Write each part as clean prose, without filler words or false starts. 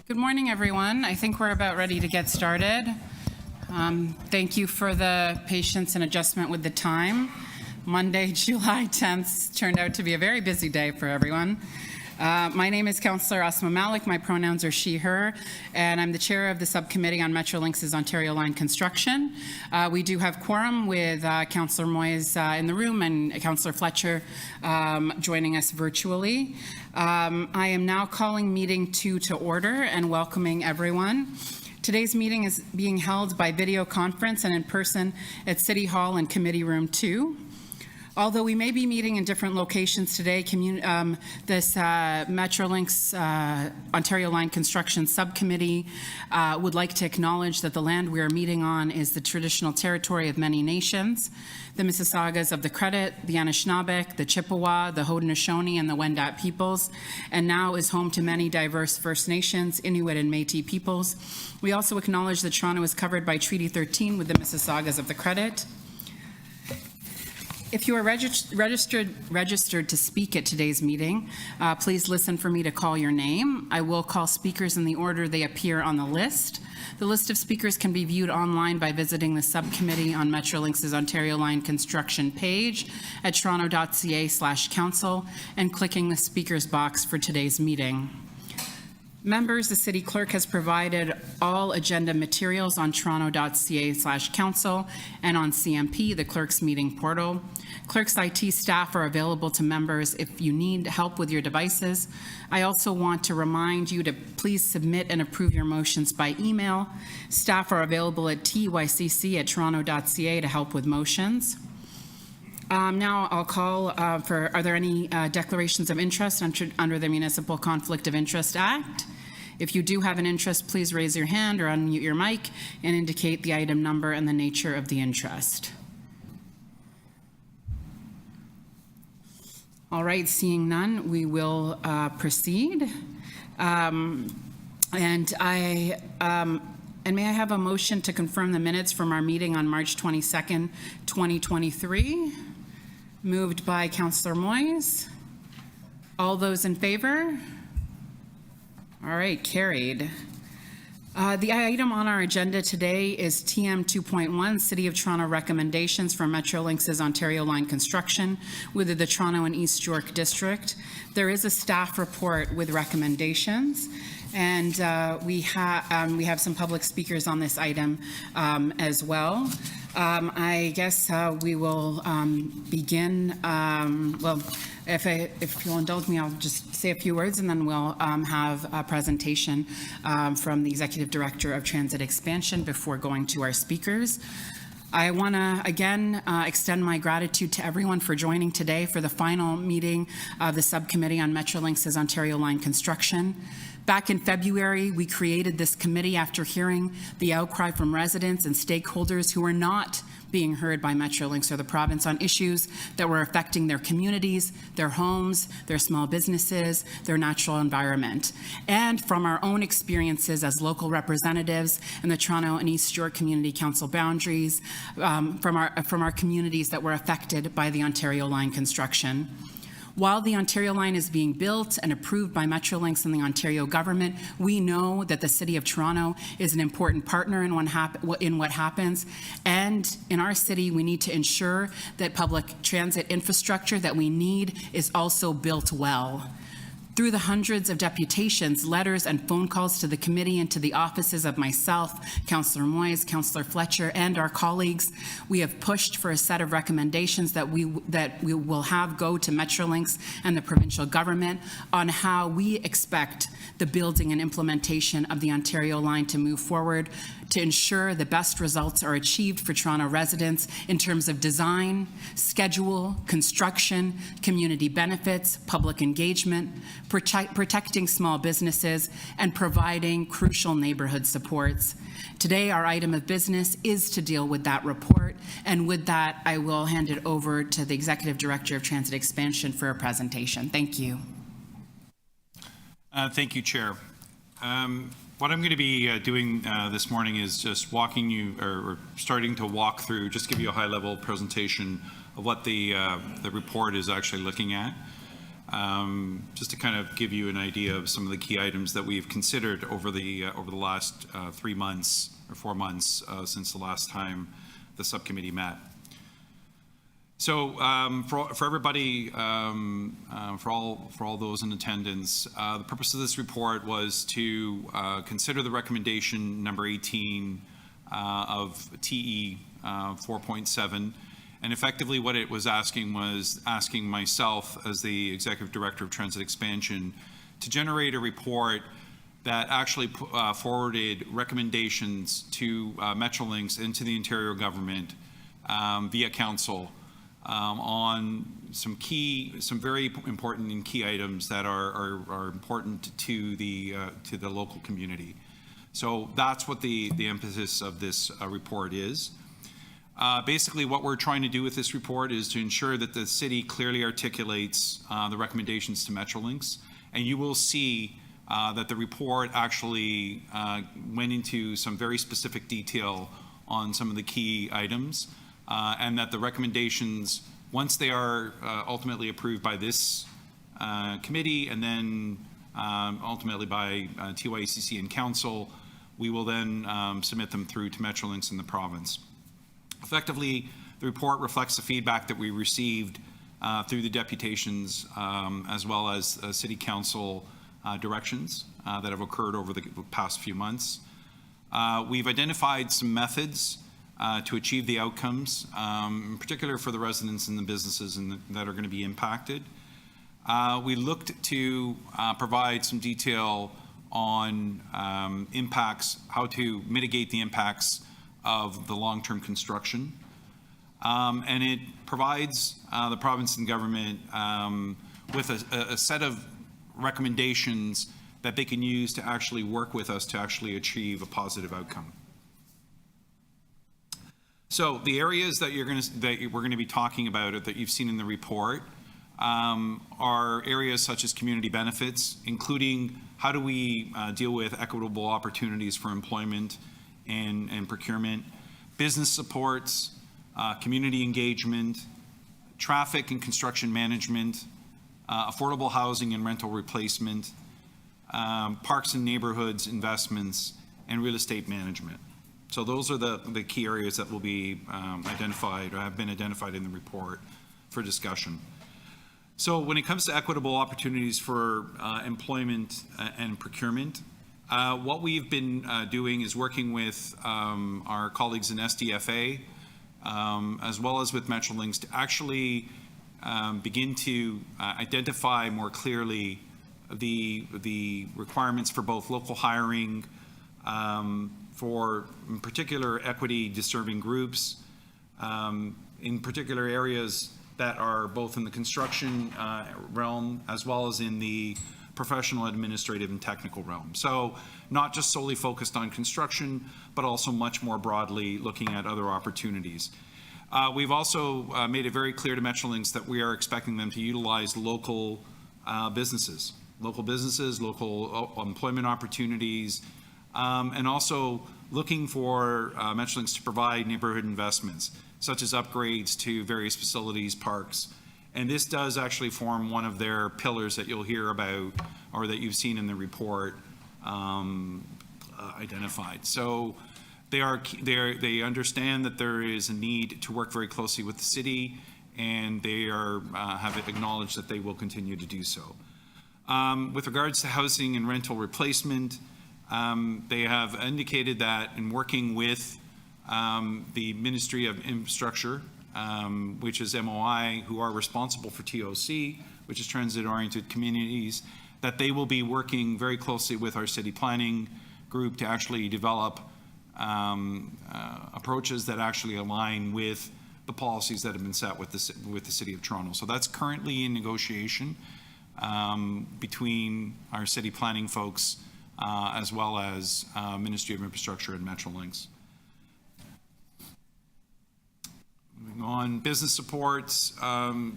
Good morning, everyone. I think we're about ready to get started. Thank you for the patience and adjustment with the time. Monday, July 10th turned out to be a very busy day for everyone. My name is Councillor Asma Malik. My pronouns are she, her, and I'm the chair of the Subcommittee on Metrolinx's Ontario Line Construction. We do have quorum with Councillor Moyes in the room and Councillor Fletcher joining us virtually. I am now calling meeting 2 to order and welcoming everyone. Today's meeting is being held by video conference and in person at City Hall in Committee Room 2. Although we may be meeting in different locations today, this Metrolinx Ontario Line Construction Subcommittee would like to acknowledge that the land we are meeting on is the traditional territory of many nations, the Mississaugas of the Credit, the Anishinaabe, the Chippewa, the Haudenosaunee, and the Wendat peoples, and now is home to many diverse First Nations, Inuit, and Métis peoples. We also acknowledge that Toronto is covered by Treaty 13 with the Mississaugas of the Credit. If you are registered to speak at today's meeting, please listen for me to call your name. I will call speakers in the order they appear on the list. The list of speakers can be viewed online by visiting the Subcommittee on Metrolinx's Ontario Line Construction page at toronto.ca/council and clicking the speakers box for today's meeting. Members, the City Clerk has provided all agenda materials on toronto.ca/council and on CMP, the Clerk's meeting portal. Clerk's IT staff are available to members if you need help with your devices. I also want to remind you to please submit and approve your motions by email. Staff are available at tycc@toronto.ca to help with motions. Now I'll call are there any declarations of interest under the Municipal Conflict of Interest Act? If you do have an interest, please raise your hand or unmute your mic and indicate the item number and the nature of the interest. All right, seeing none, we will proceed. And may I have a motion to confirm the minutes from our meeting on March 22nd, 2023? Moved by Councillor Moyes. All those in favor? All right, carried. The item on our agenda today is TM 2.1, City of Toronto recommendations for Metrolinx's Ontario Line Construction with the Toronto and East York District. There is a staff report with recommendations, and we have some public speakers on this item as well. I guess we will begin. Well, if you'll indulge me, I'll just say a few words and then we'll have a presentation from the Executive Director of Transit Expansion before going to our speakers. I want to again extend my gratitude to everyone for joining today for the final meeting of the Subcommittee on Metrolinx's Ontario Line Construction. Back in February, we created this committee after hearing the outcry from residents and stakeholders who were not being heard by Metrolinx or the province on issues that were affecting their communities, their homes, their small businesses, their natural environment. And from our own experiences as local representatives in the Toronto and East York Community Council boundaries, from our communities that were affected by the Ontario Line construction. While the Ontario Line is being built and approved by Metrolinx and the Ontario government, we know that the City of Toronto is an important partner in what happens. And in our city, we need to ensure that public transit infrastructure that we need is also built well. Through the hundreds of deputations, letters, and phone calls to the committee and to the offices of myself, Councillor Moyes, Councillor Fletcher, and our colleagues, we have pushed for a set of recommendations that we will have go to Metrolinx and the provincial government on how we expect the building and implementation of the Ontario Line to move forward to ensure the best results are achieved for Toronto residents in terms of design, schedule, construction, community benefits, public engagement, protecting small businesses, and providing crucial neighborhood supports. Today, our item of business is to deal with that report, and with that, I will hand it over to the Executive Director of Transit Expansion for a presentation. Thank you. Thank you, Chair. What I'm going to be doing this morning is just walking you, or starting to walk through, just give you a high-level presentation of what the report is actually looking at. just to kind of give you an idea of some of the key items that we've considered over the last 3 months or 4 months since the last time the subcommittee met. So for everybody, for all those in attendance, the purpose of this report was to consider the recommendation number 18 of TE 4.7. And effectively what it was asking myself as the Executive Director of Transit Expansion to generate a report that actually forwarded recommendations to Metrolinx and to the Ontario government via council on some very important and key items that are important to the local community. So that's what the emphasis of this report is. Basically, what we're trying to do with this report is to ensure that the city clearly articulates the recommendations to Metrolinx, and you will see that the report actually went into some very specific detail on some of the key items, and that the recommendations, once they are ultimately approved by this committee and then ultimately by TYECC and council, we will then submit them through to Metrolinx in the province. Effectively, the report reflects the feedback that we received through the deputations as well as city council directions that have occurred over the past few months. We've identified some methods to achieve the outcomes, in particular for the residents and the businesses that are going to be impacted. We looked to provide some detail on impacts, how to mitigate the impacts of the long-term construction. And it provides the province and government with a set of recommendations that they can use to actually work with us to actually achieve a positive outcome. So the areas that we're going to be talking about, or that you've seen in the report, are areas such as community benefits, including how do we deal with equitable opportunities for employment and procurement, business supports, community engagement, traffic and construction management, affordable housing and rental replacement, parks and neighborhoods investments, and real estate management. So those are the key areas that will be identified or have been identified in the report for discussion. So when it comes to equitable opportunities for employment and procurement, what we've been doing is working with our colleagues in SDFA as well as with Metrolinx to actually begin to identify more clearly the requirements for both local hiring, for in particular equity deserving groups, in particular areas that are both in the construction realm as well as in the professional, administrative, and technical realm. So not just solely focused on construction, but also much more broadly looking at other opportunities. We've also made it very clear to Metrolinx that we are expecting them to utilize local businesses, local employment opportunities, and also looking for Metrolinx to provide neighborhood investments, such as upgrades to various facilities, parks. And this does actually form one of their pillars that you'll hear about, or that you've seen in the report identified. So they understand that there is a need to work very closely with the city, and they have acknowledged that they will continue to do so. With regards to housing and rental replacement, they have indicated that in working with the Ministry of Infrastructure, which is MOI, who are responsible for TOC, which is transit-oriented communities, that they will be working very closely with our city planning group to actually develop approaches that actually align with the policies that have been set with the City of Toronto. So that's currently in negotiation between our city planning folks as well as Ministry of Infrastructure and Metrolinx. On business supports,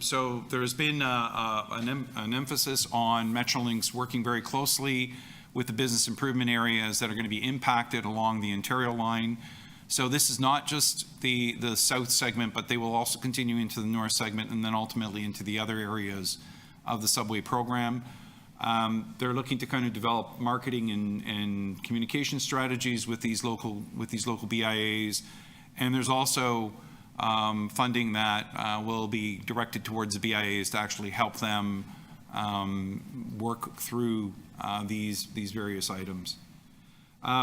so there's been an emphasis on Metrolinx working very closely with the business improvement areas that are going to be impacted along the Ontario line. So this is not just the south segment, but they will also continue into the north segment and then ultimately into the other areas of the subway program. They're looking to kind of develop marketing and communication strategies with these local BIAs, and there's also funding that will be directed towards the BIAs to actually help them work through these various items.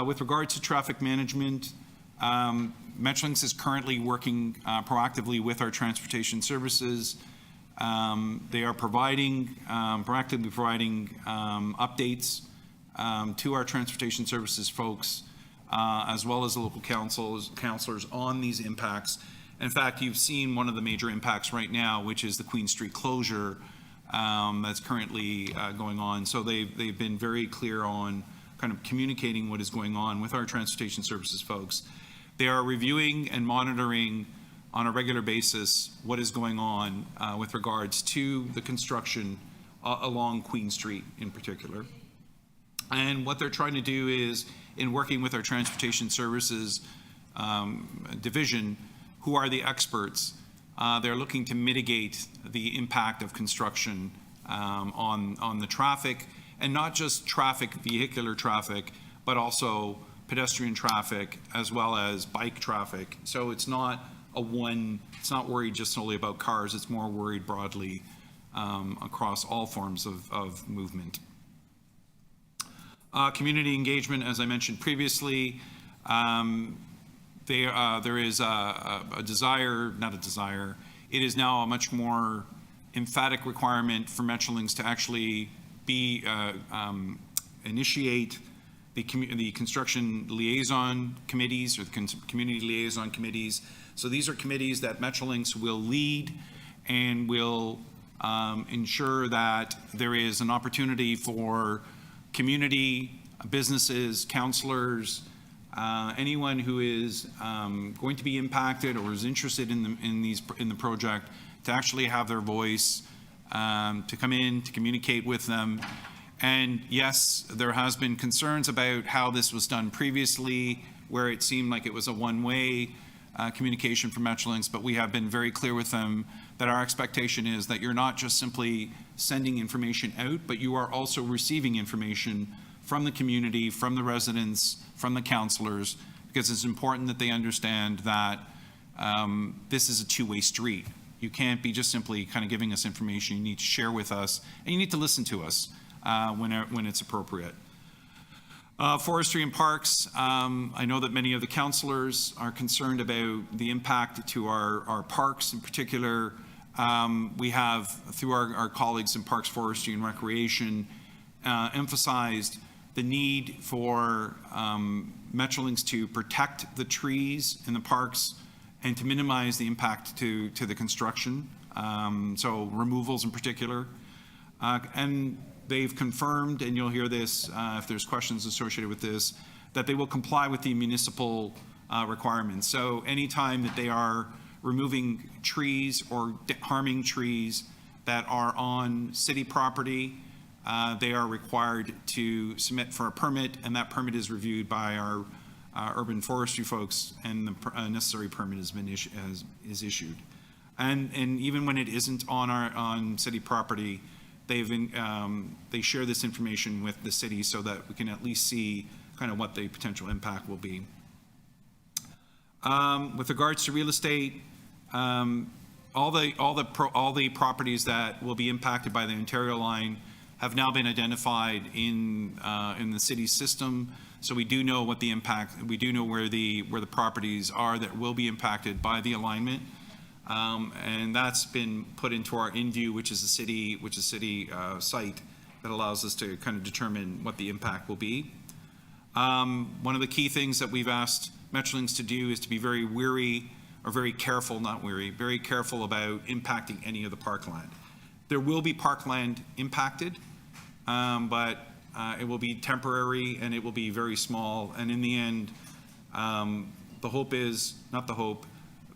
With regards to traffic management, Metrolinx is currently working proactively with our transportation services. They are proactively providing updates to our transportation services folks, as well as the local councilors on these impacts. In fact, you've seen one of the major impacts right now, which is the Queen Street closure that's currently going on. So they've been very clear on kind of communicating what is going on with our transportation services folks. They are reviewing and monitoring on a regular basis what is going on with regards to the construction along Queen Street in particular. And what they're trying to do is, in working with our transportation services division, who are the experts, they're looking to mitigate the impact of construction on the traffic, and not just traffic, vehicular traffic, but also pedestrian traffic as well as bike traffic. So it's not it's not worried just solely about cars, it's more worried broadly across all forms of movement. Community engagement, as I mentioned previously, there is a desire, it is now a much more emphatic requirement for Metrolinx to actually initiate the construction liaison committees, or the community liaison committees. So these are committees that Metrolinx will lead and will ensure that there is an opportunity for community, businesses, councillors, anyone who is going to be impacted or is interested in the project, to actually have their voice, to come in, to communicate with them. And yes, there has been concerns about how this was done previously, where it seemed like it was a one-way communication from Metrolinx, but we have been very clear with them that our expectation is that you're not just simply sending information out, but you are also receiving information from the community, from the residents, from the councillors, because it's important that they understand that this is a two-way street. You can't be just simply kind of giving us information. You need to share with us, and you need to listen to us when it's appropriate. Forestry and parks, I know that many of the councillors are concerned about the impact to our parks in particular. We have, through our colleagues in Parks, Forestry and Recreation, emphasized the need for Metrolinx to protect the trees in the parks and to minimize the impact to the construction, so removals in particular. And they've confirmed, and you'll hear this if there's questions associated with this, that they will comply with the municipal requirements. So anytime that they are removing trees or harming trees that are on city property, they are required to submit for a permit, and that permit is reviewed by our urban forestry folks, and the necessary permit has been is issued. And even when it isn't on city property, they share this information with the city so that we can at least see kind of what the potential impact will be. With regards to real estate, all the properties that will be impacted by the Ontario line have now been identified in the city system. So we do know what the impact. We do know where the properties are that will be impacted by the alignment, and that's been put into our InView, which is a city site that allows us to kind of determine what the impact will be. One of the key things that we've asked Metrolinx to do is to be very wary, or very careful, not wary, very careful about impacting any of the parkland. There will be parkland impacted, but it will be temporary and it will be very small. And in the end, the hope is, not the hope,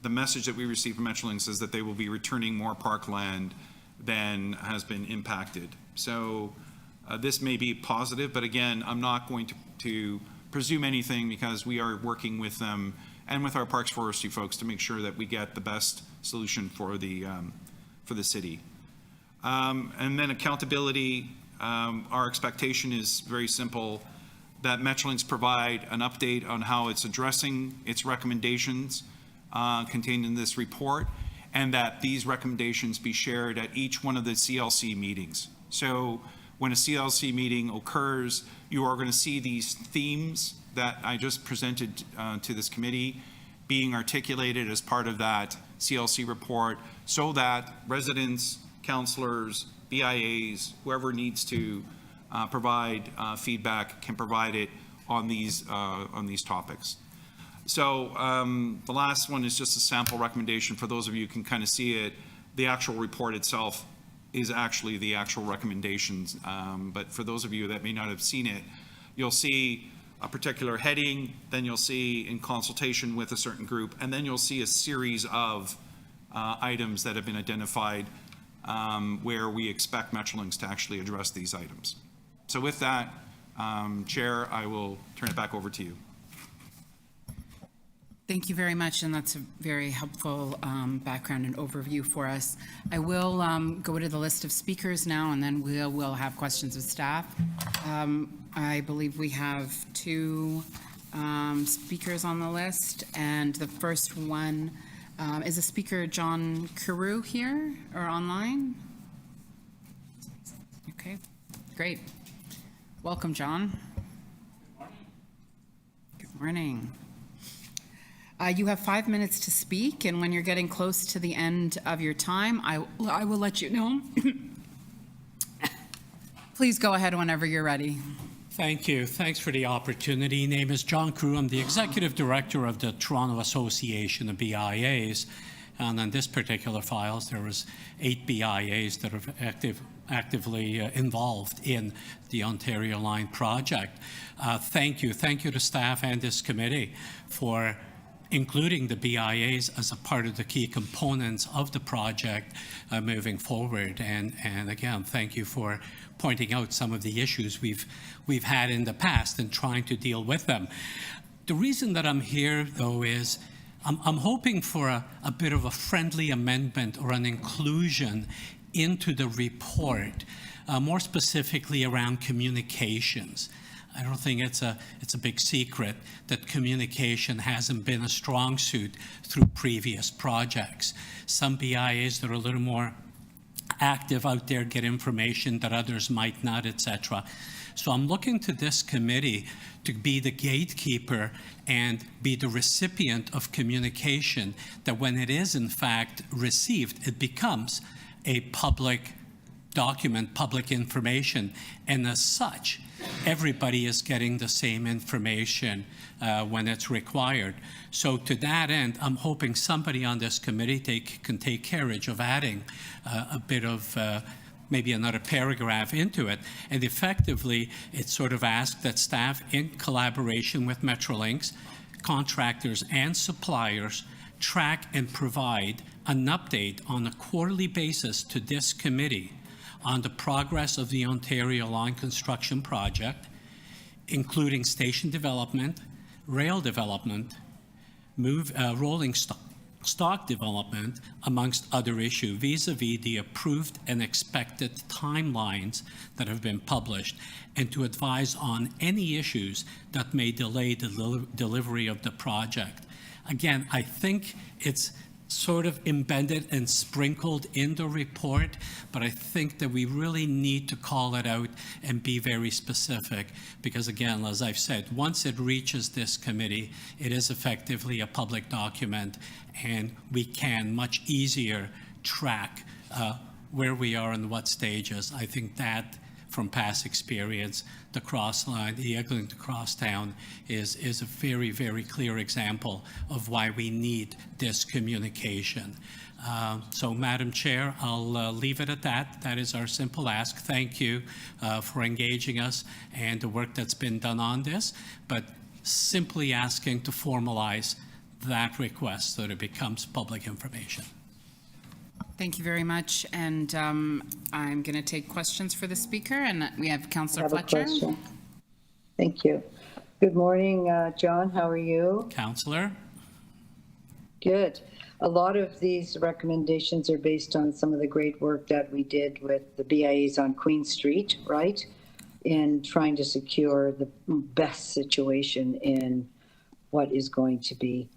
the message that we receive from Metrolinx is that they will be returning more parkland than has been impacted. So this may be positive, but again, I'm not going to presume anything, because we are working with them and with our Parks Forestry folks to make sure that we get the best solution for the city. And then accountability, our expectation is very simple, that Metrolinx provide an update on how it's addressing its recommendations contained in this report, and that these recommendations be shared at each one of the CLC meetings. So when a CLC meeting occurs, you are going to see these themes that I just presented to this committee being articulated as part of that CLC report, so that residents, councillors, BIAs, whoever needs to provide feedback can provide it on these topics. So the last one is just a sample recommendation for those of you who can kind of see it. The actual report itself is actually the actual recommendations, but for those of you that may not have seen it, you'll see a particular heading, then you'll see in consultation with a certain group, and then you'll see a series of items that have been identified where we expect Metrolinx to actually address these items. So with that, Chair, I will turn it back over to you. Thank you very much, and that's a very helpful background and overview for us. I will go to the list of speakers now, and then we'll have questions of staff. I believe we have two speakers on the list, and the first one is a speaker, John Carew, here or online? Okay, great. Welcome, John. Good morning. You have 5 minutes to speak, and when you're getting close to the end of your time, I will let you know. Please go ahead whenever you're ready. Thank you. Thanks for the opportunity. Name is John Carew. I'm the Executive Director of the Toronto Association of BIAs. And on this particular files, there was 8 BIAs that are actively involved in the Ontario Line project. Thank you. Thank you to staff and this committee for including the BIAs as a part of the key components of the project moving forward. And again, thank you for pointing out some of the issues we've had in the past and trying to deal with them. The reason that I'm here, though, is I'm hoping for a bit of a friendly amendment or an inclusion into the report, more specifically around communications. I don't think it's a big secret that communication hasn't been a strong suit through previous projects. Some BIAs that are a little more active out there get information that others might not, etc. So I'm looking to this committee to be the gatekeeper and be the recipient of communication, that when it is in fact received, it becomes a public document, public information, and as such, everybody is getting the same information when it's required. So to that end, I'm hoping somebody on this committee can take carriage of adding a bit of maybe another paragraph into it. And effectively, it sort of asks that staff, in collaboration with Metrolinx, contractors and suppliers, track and provide an update on a quarterly basis to this committee on the progress of the Ontario Line construction project, including station development, rail development, rolling stock development, amongst other issues, vis-a-vis the approved and expected timelines that have been published, and to advise on any issues that may delay the delivery of the project. Again, I think it's sort of embedded and sprinkled in the report, but I think that we really need to call it out and be very specific, because again, as I've said, once it reaches this committee, it is effectively a public document, and we can much easier track where we are and what stages. I think that, from past experience, the cross line, the Eglinton to Crosstown is a very, very clear example of why we need this communication. So, Madam Chair, I'll leave it at that. That is our simple ask. Thank you for engaging us and the work that's been done on this, but simply asking to formalize that request so that it becomes public information. Thank you very much, and I'm going to take questions for the speaker, and we have Councillor Fletcher. Question. Thank you. Good morning, John. How are you? Councillor? Good. a lot of these recommendations are based on some of the great work that we did with the BIAs on Queen Street, right? In trying to secure the best situation in what is going to be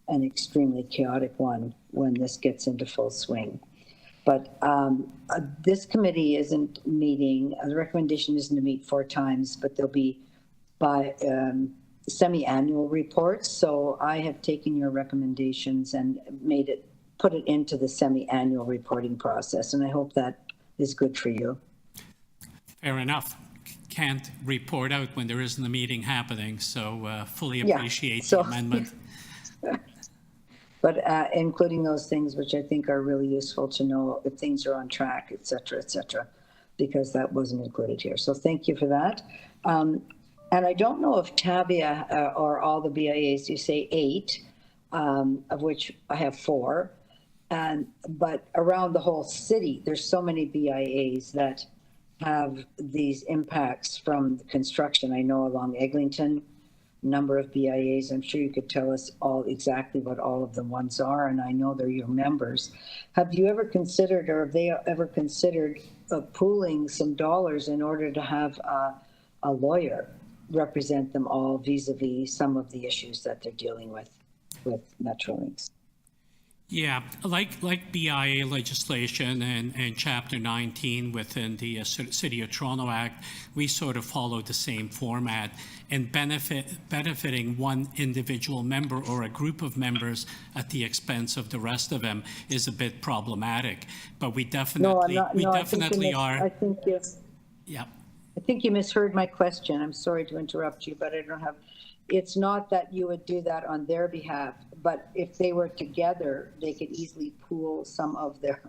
an extremely chaotic one when this gets into full swing. But this committee isn't meeting, the recommendation isn't to meet 4 times, but there'll be by semi-annual reports. So I have taken your recommendations and put it into the semi-annual reporting process. And I hope that is good for you. Fair enough. Can't report out when there isn't a meeting happening, so fully Yeah, appreciate so- the amendment. But including those things which I think are really useful to know if things are on track, et cetera, because that wasn't included here. So thank you for that. And I don't know if Tabia or all the BIAs, you say 8, of which I have 4, but around the whole city, there's so many BIAs that have these impacts from the construction. I know along Eglinton, number of BIAs. I'm sure you could tell us all exactly what all of the ones are, and I know they're your members. Have you ever considered, or have they ever considered pooling some dollars in order to have a lawyer represent them all vis-a-vis some of the issues that they're dealing with Metrolinx? Yeah, like BIA legislation and Chapter 19 within the City of Toronto Act, we sort of follow the same format, and benefiting one individual member or a group of members at the expense of the rest of them is a bit problematic. But we definitely, are. I think you. Yeah. I think you misheard my question. I'm sorry to interrupt you, but I don't have. It's not that you would do that on their behalf, but if they were together, they could easily pool some of their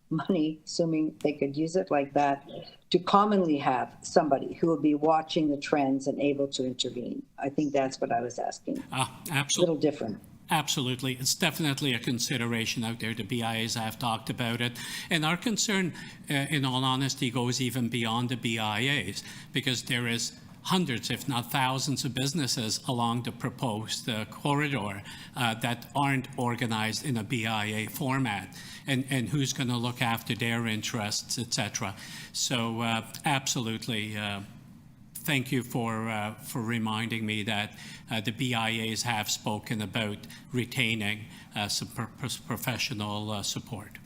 money, assuming they could use it like that, to commonly have somebody who would be watching the trends and able to intervene. I think that's what I was asking. Absolutely. A little different. Absolutely. It's definitely a consideration out there. The BIAs have talked about it. And our concern, in all honesty, goes even beyond the BIAs, because there is hundreds, if not thousands, of businesses along the proposed corridor that aren't organized in a BIA format, and who's going to look after their interests, et cetera. So absolutely, thank you for reminding me that the BIAs have spoken about retaining some professional support.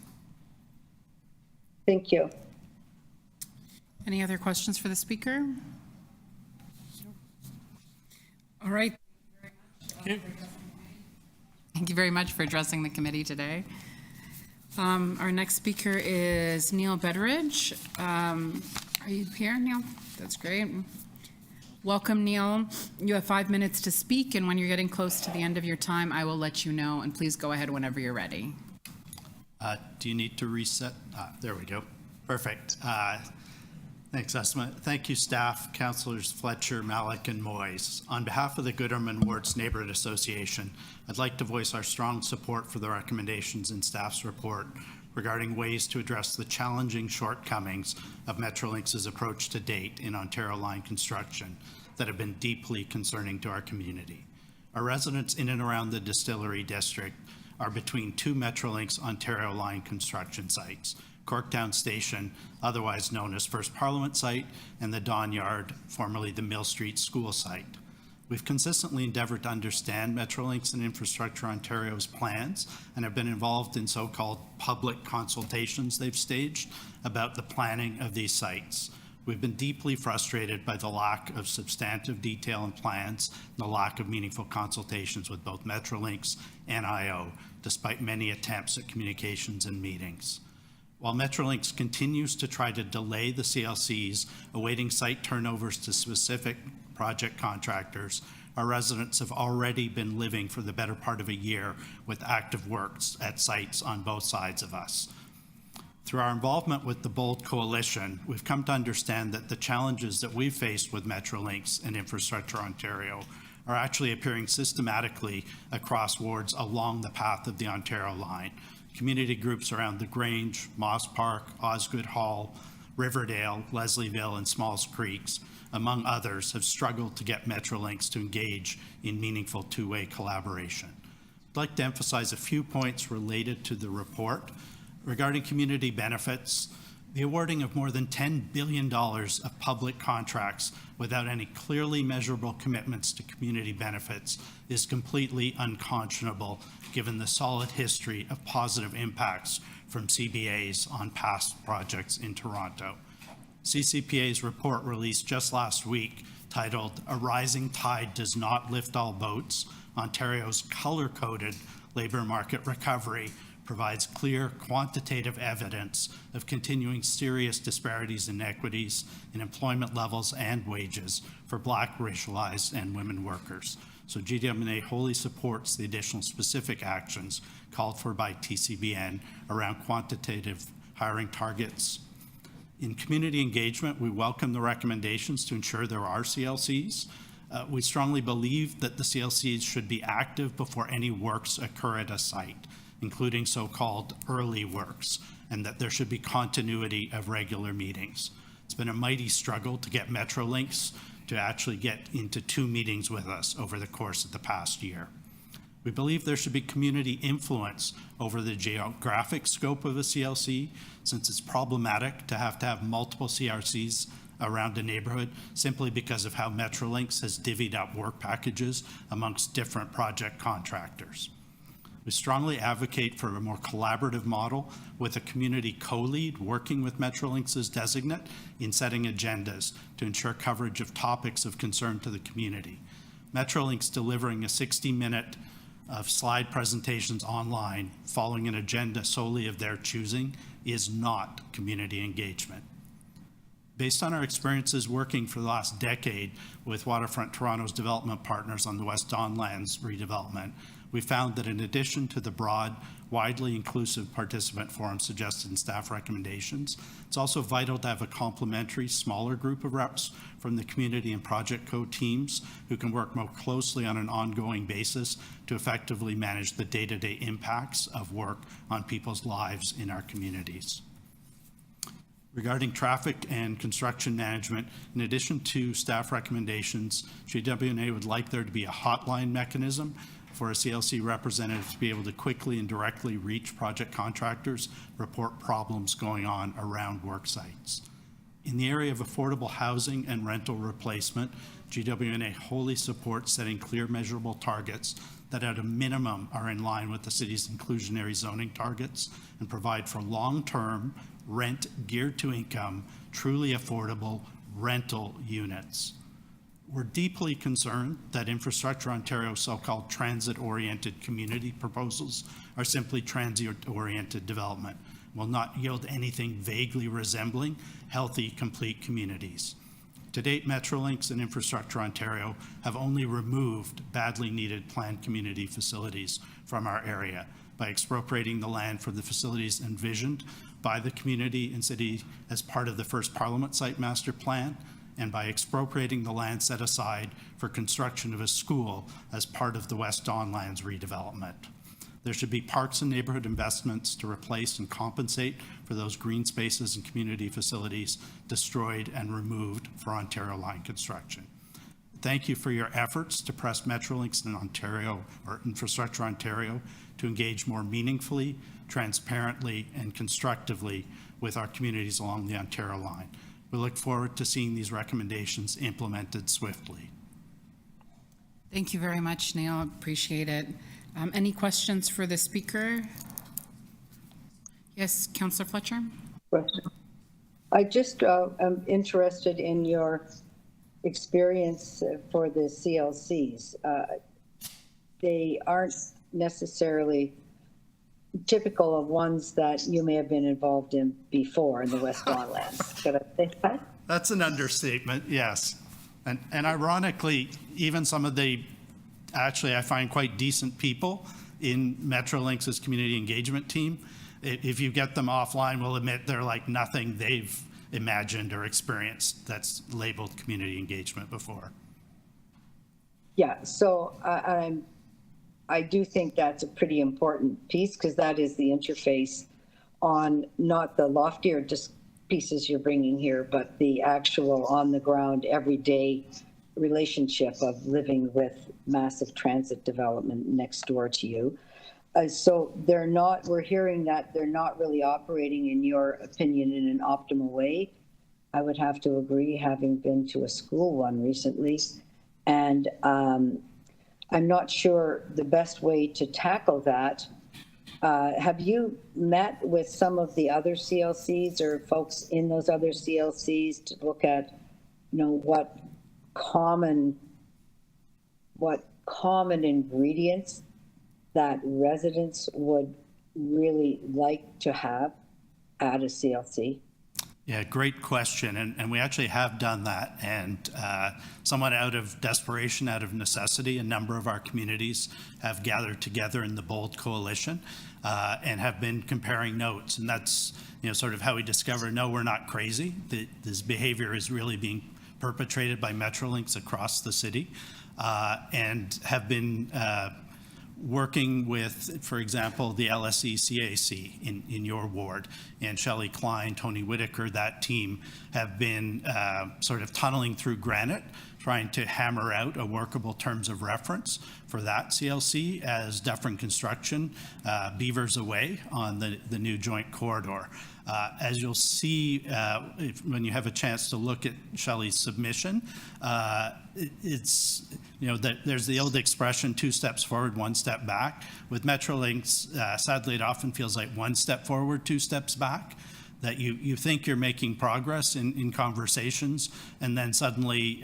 Thank you. Any other questions for the speaker? All right. Thank you very much for addressing the committee today. Our next speaker is Neil Betteridge. Are you here, Neil? That's great. Welcome, Neil. You have 5 minutes to speak, and when you're getting close to the end of your time, I will let you know, and please go ahead whenever you're ready. Do you need to reset? There we go. Perfect. Thanks, Esma. Thank you, staff, Councillors Fletcher, Malik, and Moyes. On behalf of the Gooderham Wards Neighbourhood Association, I'd like to voice our strong support for the recommendations in staff's report regarding ways to address the challenging shortcomings of Metrolinx's approach to date in Ontario line construction that have been deeply concerning to our community. Our residents in and around the Distillery District are between 2 Metrolinx Ontario line construction sites, Corktown Station, otherwise known as First Parliament site, and the Don Yard, formerly the Mill Street School site. We've consistently endeavored to understand Metrolinx and Infrastructure Ontario's plans and have been involved in so-called public consultations they've staged about the planning of these sites. We've been deeply frustrated by the lack of substantive detail and plans and the lack of meaningful consultations with both Metrolinx and IO, despite many attempts at communications and meetings. While Metrolinx continues to try to delay the CLCs, awaiting site turnovers to specific project contractors, our residents have already been living for the better part of a year with active works at sites on both sides of us. Through our involvement with the BOLD Coalition, we've come to understand that the challenges that we've faced with Metrolinx and Infrastructure Ontario are actually appearing systematically across wards along the path of the Ontario line. Community groups around the Grange, Moss Park, Osgood Hall, Riverdale, Leslieville, and Smalls Creeks, among others, have struggled to get Metrolinx to engage in meaningful two-way collaboration. like to emphasize a few points related to the report. Regarding community benefits, the awarding of more than $10 billion of public contracts without any clearly measurable commitments to community benefits is completely unconscionable, given the solid history of positive impacts from CBAs on past projects in Toronto. CCPA's report released just last week, titled "A Rising Tide Does Not Lift All Boats, Ontario's Color-Coded Labour Market Recovery," provides clear quantitative evidence of continuing serious disparities and inequities in employment levels and wages for Black, racialized, and women workers. So GWNA wholly supports the additional specific actions called for by TCBN around quantitative hiring targets. In community engagement, we welcome the recommendations to ensure there are CLCs. We strongly believe that the CLCs should be active before any works occur at a site, including so-called early works, and that there should be continuity of regular meetings. It's been a mighty struggle to get Metrolinx to actually get into 2 meetings with us over the course of the past year. We believe there should be community influence over the geographic scope of a CLC, since it's problematic to have multiple CRCs around a neighborhood simply because of how Metrolinx has divvied up work packages amongst different project contractors. We strongly advocate for a more collaborative model with a community co-lead working with Metrolinx's designate in setting agendas to ensure coverage of topics of concern to the community. Metrolinx delivering a 60-minute of slide presentations online following an agenda solely of their choosing is not community engagement. Based on our experiences working for the last decade with Waterfront Toronto's development partners on the West Don Lands redevelopment, we found that in addition to the broad, widely inclusive participant forum suggested in staff recommendations, it's also vital to have a complementary, smaller group of reps from the community and project co-teams who can work more closely on an ongoing basis to effectively manage the day-to-day impacts of work on people's lives in our communities. Regarding traffic and construction management, in addition to staff recommendations, GWNA would like there to be a hotline mechanism for a CLC representative to be able to quickly and directly reach project contractors, report problems going on around work sites. In the area of affordable housing and rental replacement, GWNA wholly supports setting clear measurable targets that at a minimum are in line with the city's inclusionary zoning targets and provide for long-term rent geared to income, truly affordable rental units. We're deeply concerned that Infrastructure Ontario's so-called transit-oriented community proposals are simply transit-oriented development, will not yield anything vaguely resembling healthy, complete communities. To date, Metrolinx and Infrastructure Ontario have only removed badly needed planned community facilities from our area by expropriating the land for the facilities envisioned by the community and city as part of the first Parliament Site Master Plan, and by expropriating the land set aside for construction of a school as part of the West Don Lands redevelopment. There should be parks and neighborhood investments to replace and compensate for those green spaces and community facilities destroyed and removed for Ontario Line construction. Thank you for your efforts to press Metrolinx in Ontario, or Infrastructure Ontario, to engage more meaningfully, transparently, and constructively with our communities along the Ontario Line. We look forward to seeing these recommendations implemented swiftly. Thank you very much, Neil. Appreciate it. Any questions for the speaker? Yes, Councillor Fletcher? I just am interested in your experience for the CLCs. They aren't necessarily typical of ones that you may have been involved in before in the West Don Lands. Could I say that? That's an understatement, yes. And ironically, even some of the, actually I find quite decent people in Metrolinx's community engagement team, if you get them offline, will admit they're like nothing they've imagined or experienced that's labeled community engagement before. Yeah, so I do think that's a pretty important piece, because that is the interface on not the loftier just pieces you're bringing here, but the actual on the ground everyday relationship of living with massive transit development next door to you. So we're hearing that they're not really operating, in your opinion, in an optimal way. I would have to agree, having been to a school one recently. And I'm not sure the best way to tackle that. Have you met with some of the other CLCs or folks in those other CLCs to look at, what common ingredients that residents would really like to have at a CLC? Yeah, great question. And we actually have done that. And somewhat out of desperation, out of necessity, a number of our communities have gathered together in the Bold Coalition and have been comparing notes. And that's, sort of how we discover, no, we're not crazy. This behavior is really being perpetrated by Metrolinx across the city and have been working with, for example, the LSE CAC in your ward, and Shelley Klein, Tony Whitaker, that team have been sort of tunneling through granite, trying to hammer out a workable terms of reference for that CLC as Dufferin Construction beavers away on the new joint corridor. As you'll see when you have a chance to look at Shelley's submission, it's, there's the old expression, 2 steps forward, 1 step back. With Metrolinx, sadly, it often feels like 1 step forward, 2 steps back, that you think you're making progress in conversations, and then suddenly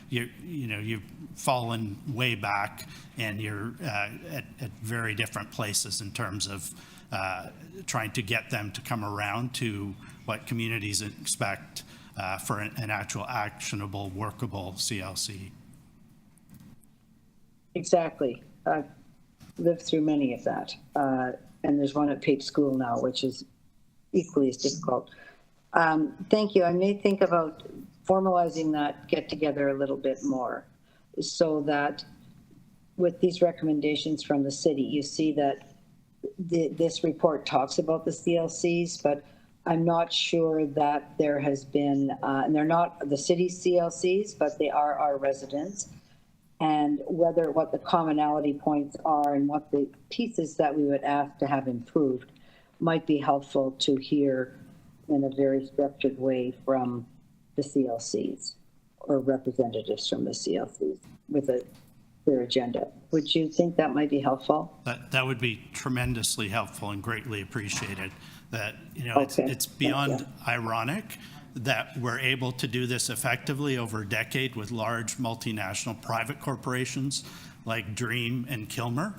you've fallen way back, and you're at very different places in terms of trying to get them to come around to what communities expect for an actual actionable, workable CLC. Exactly. I've lived through many of that. And there's one at Pape School now, which is equally as difficult. Thank you. I may think about formalizing that get together a little bit more, so that with these recommendations from the city, you see that this report talks about the CLCs, but I'm not sure that there has been, and they're not the city's CLCs, but they are our residents, and what the commonality points are and what the pieces that we would ask to have improved might be helpful to hear in a very structured way from the CLCs or representatives from the CLCs with their agenda. Would you think that might be helpful? That would be tremendously helpful and greatly appreciated. That, Okay. it's beyond ironic that we're able to do this effectively over a decade with large multinational private corporations like Dream and Kilmer,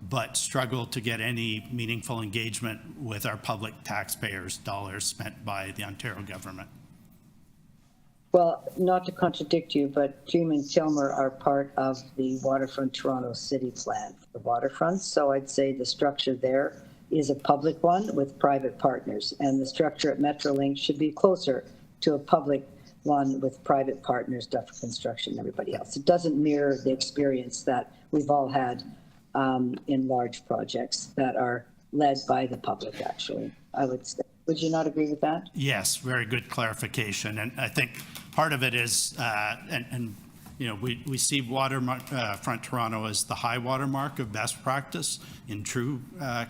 but struggle to get any meaningful engagement with our public taxpayers' dollars spent by the Ontario government. Well, not to contradict you, but Dream and Kilmer are part of the Waterfront Toronto City Plan for waterfronts. So I'd say the structure there is a public one with private partners, and the structure at Metrolinx should be closer to a public one with private partners, Dufferin Construction, and everybody else. It doesn't mirror the experience that we've all had in large projects that are led by the public, actually, I would say. Would you not agree with that? Yes, very good clarification. And I think part of it is, we see Waterfront Toronto as the high watermark of best practice in true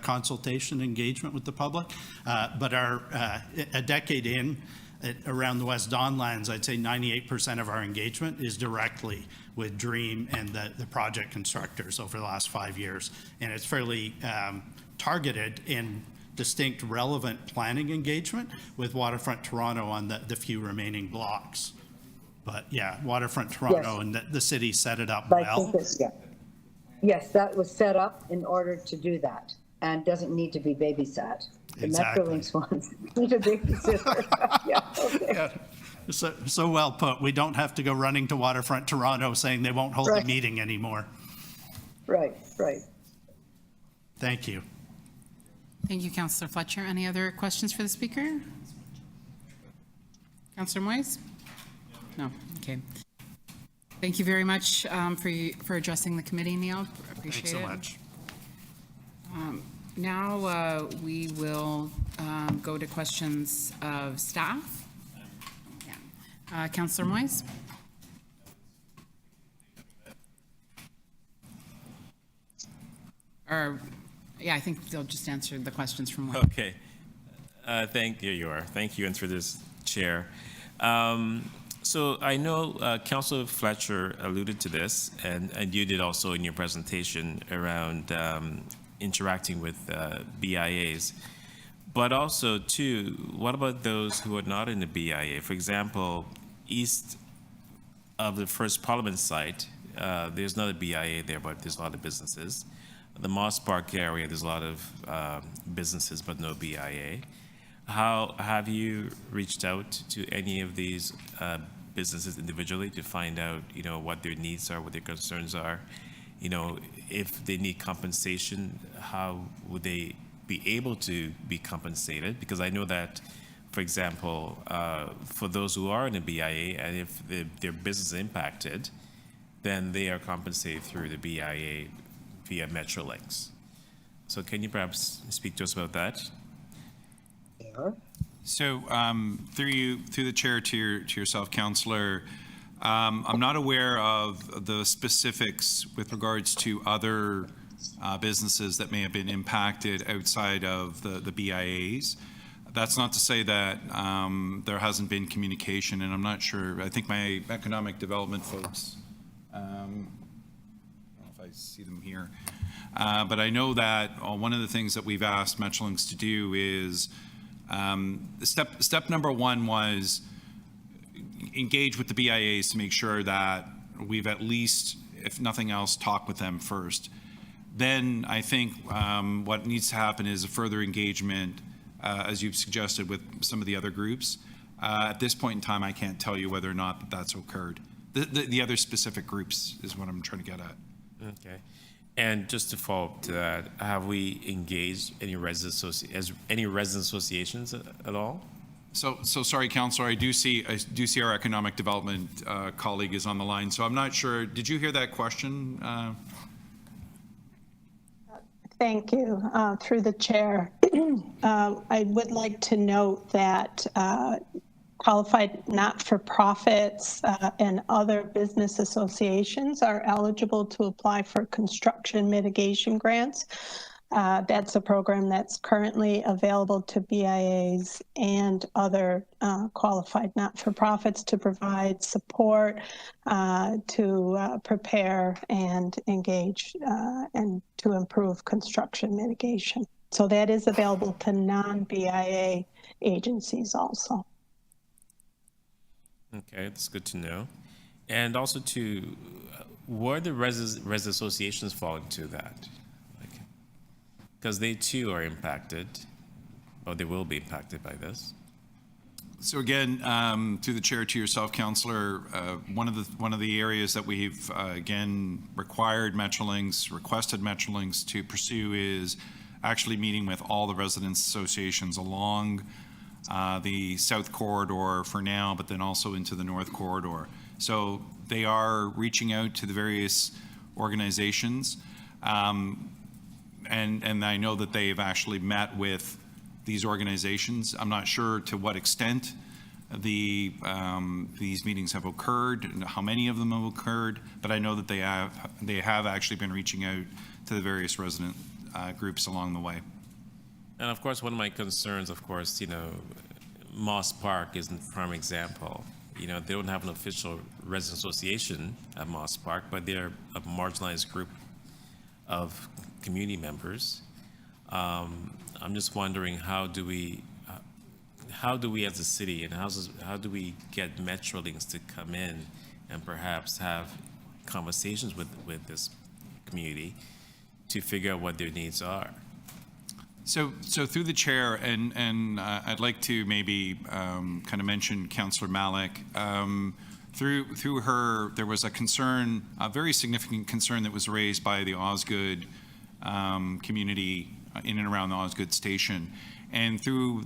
consultation engagement with the public. But a decade in, around the West Don lands, I'd say 98% of our engagement is directly with Dream and the project constructors over the last 5 years. And it's fairly targeted in distinct relevant planning engagement with Waterfront Toronto on the few remaining blocks. But yeah, Waterfront Toronto, yes, and the city set it up well. Yes, that was set up in order to do that, and doesn't need to be babysat. The Exactly. Metrolinx ones need a babysitter. Yeah, okay. Yeah. So well put. We don't have to go running to Waterfront Toronto saying they won't hold Right. the meeting anymore. Right. Thank you. Thank you, Councillor Fletcher. Any other questions for the speaker? Councillor Moyes? No, okay. Thank you very much for addressing the committee, Neil. Appreciate it. Thanks so much. Now we will go to questions of staff. Yeah. Councillor Moyes? Or, yeah, I think they'll just answer the questions from Wayne. Okay. Thank you, Thank you, and through this chair. So I know Councilor Fletcher alluded to this, and you did also in your presentation around interacting with BIAs. But also, too, what about those who are not in the BIA? For example, east of the First Parliament site, there's not a BIA there, but there's a lot of businesses. The Moss Park area, there's a lot of businesses, but no BIA. How have you reached out to any of these businesses individually to find out, what their needs are, what their concerns are? If they need compensation, how would they be able to be compensated? Because I know that, for example, for those who are in the BIA, and if their business is impacted, then they are compensated through the BIA via Metrolinx. So can you perhaps speak to us about that? So through the chair to yourself, Councillor, I'm not aware of the specifics with regards to other businesses that may have been impacted outside of the BIAs. That's not to say that there hasn't been communication, and I'm not sure. I think my economic development folks, I don't know if I see them here, but I know that one of the things that we've asked Metrolinx to do is step number one was engage with the BIAs to make sure that we've at least, if nothing else, talked with them first. Then I think what needs to happen is a further engagement, as you've suggested, with some of the other groups. At this point in time, I can't tell you whether or not that's occurred. The other specific groups is what I'm trying to get at. Okay. And just to follow up to that, have we engaged any resident associations at all? So sorry, Councillor, I do see our economic development colleague is on the line. So I'm not sure. Did you hear that question? Thank you. Through the chair, I would like to note that qualified not-for-profits and other business associations are eligible to apply for construction mitigation grants. That's a program that's currently available to BIAs and other qualified not-for-profits to provide support to prepare and engage and to improve construction mitigation. So that is available to non-BIA agencies also. Okay, that's good to know. And also where the resident associations fall into that? Because they too are impacted, or they will be impacted by this. So again, through the chair to yourself, Councillor, one of the areas that we've again requested Metrolinx to pursue is actually meeting with all the residents associations along the South Corridor for now, but then also into the North Corridor. So they are reaching out to the various organizations, and I know that they've actually met with these organizations. I'm not sure to what extent these meetings have occurred and how many of them have occurred, but I know that they have actually been reaching out to the various resident groups along the way. And of course, one of my concerns, of course, Moss Park is a prime example. They don't have an official resident association at Moss Park, but they're a marginalized group of community members. I'm just wondering, how do we as a city, and how do we get Metrolinx to come in and perhaps have conversations with this community to figure out what their needs are? So through the chair, and I'd like to maybe kind of mention Councillor Malik. Through her, there was a concern, a very significant concern that was raised by the Osgood community in and around the Osgood station, and through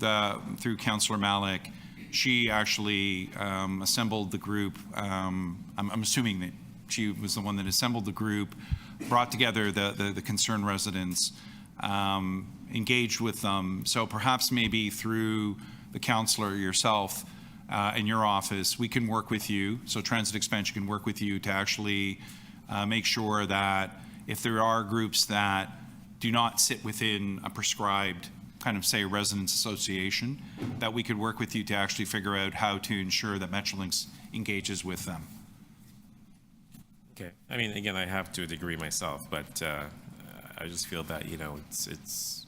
Councillor Malik, she actually assembled the group. I'm assuming that she was the one that assembled the group, brought together the concerned residents, engaged with them. So perhaps maybe through the councillor yourself in your office, we can work with you. So Transit Expansion can work with you to actually make sure that if there are groups that do not sit within a prescribed kind of, say, residents association, that we could work with you to actually figure out how to ensure that Metrolinx engages with them. Okay. I mean, again, I have to a degree myself, but I just feel that, you know, it's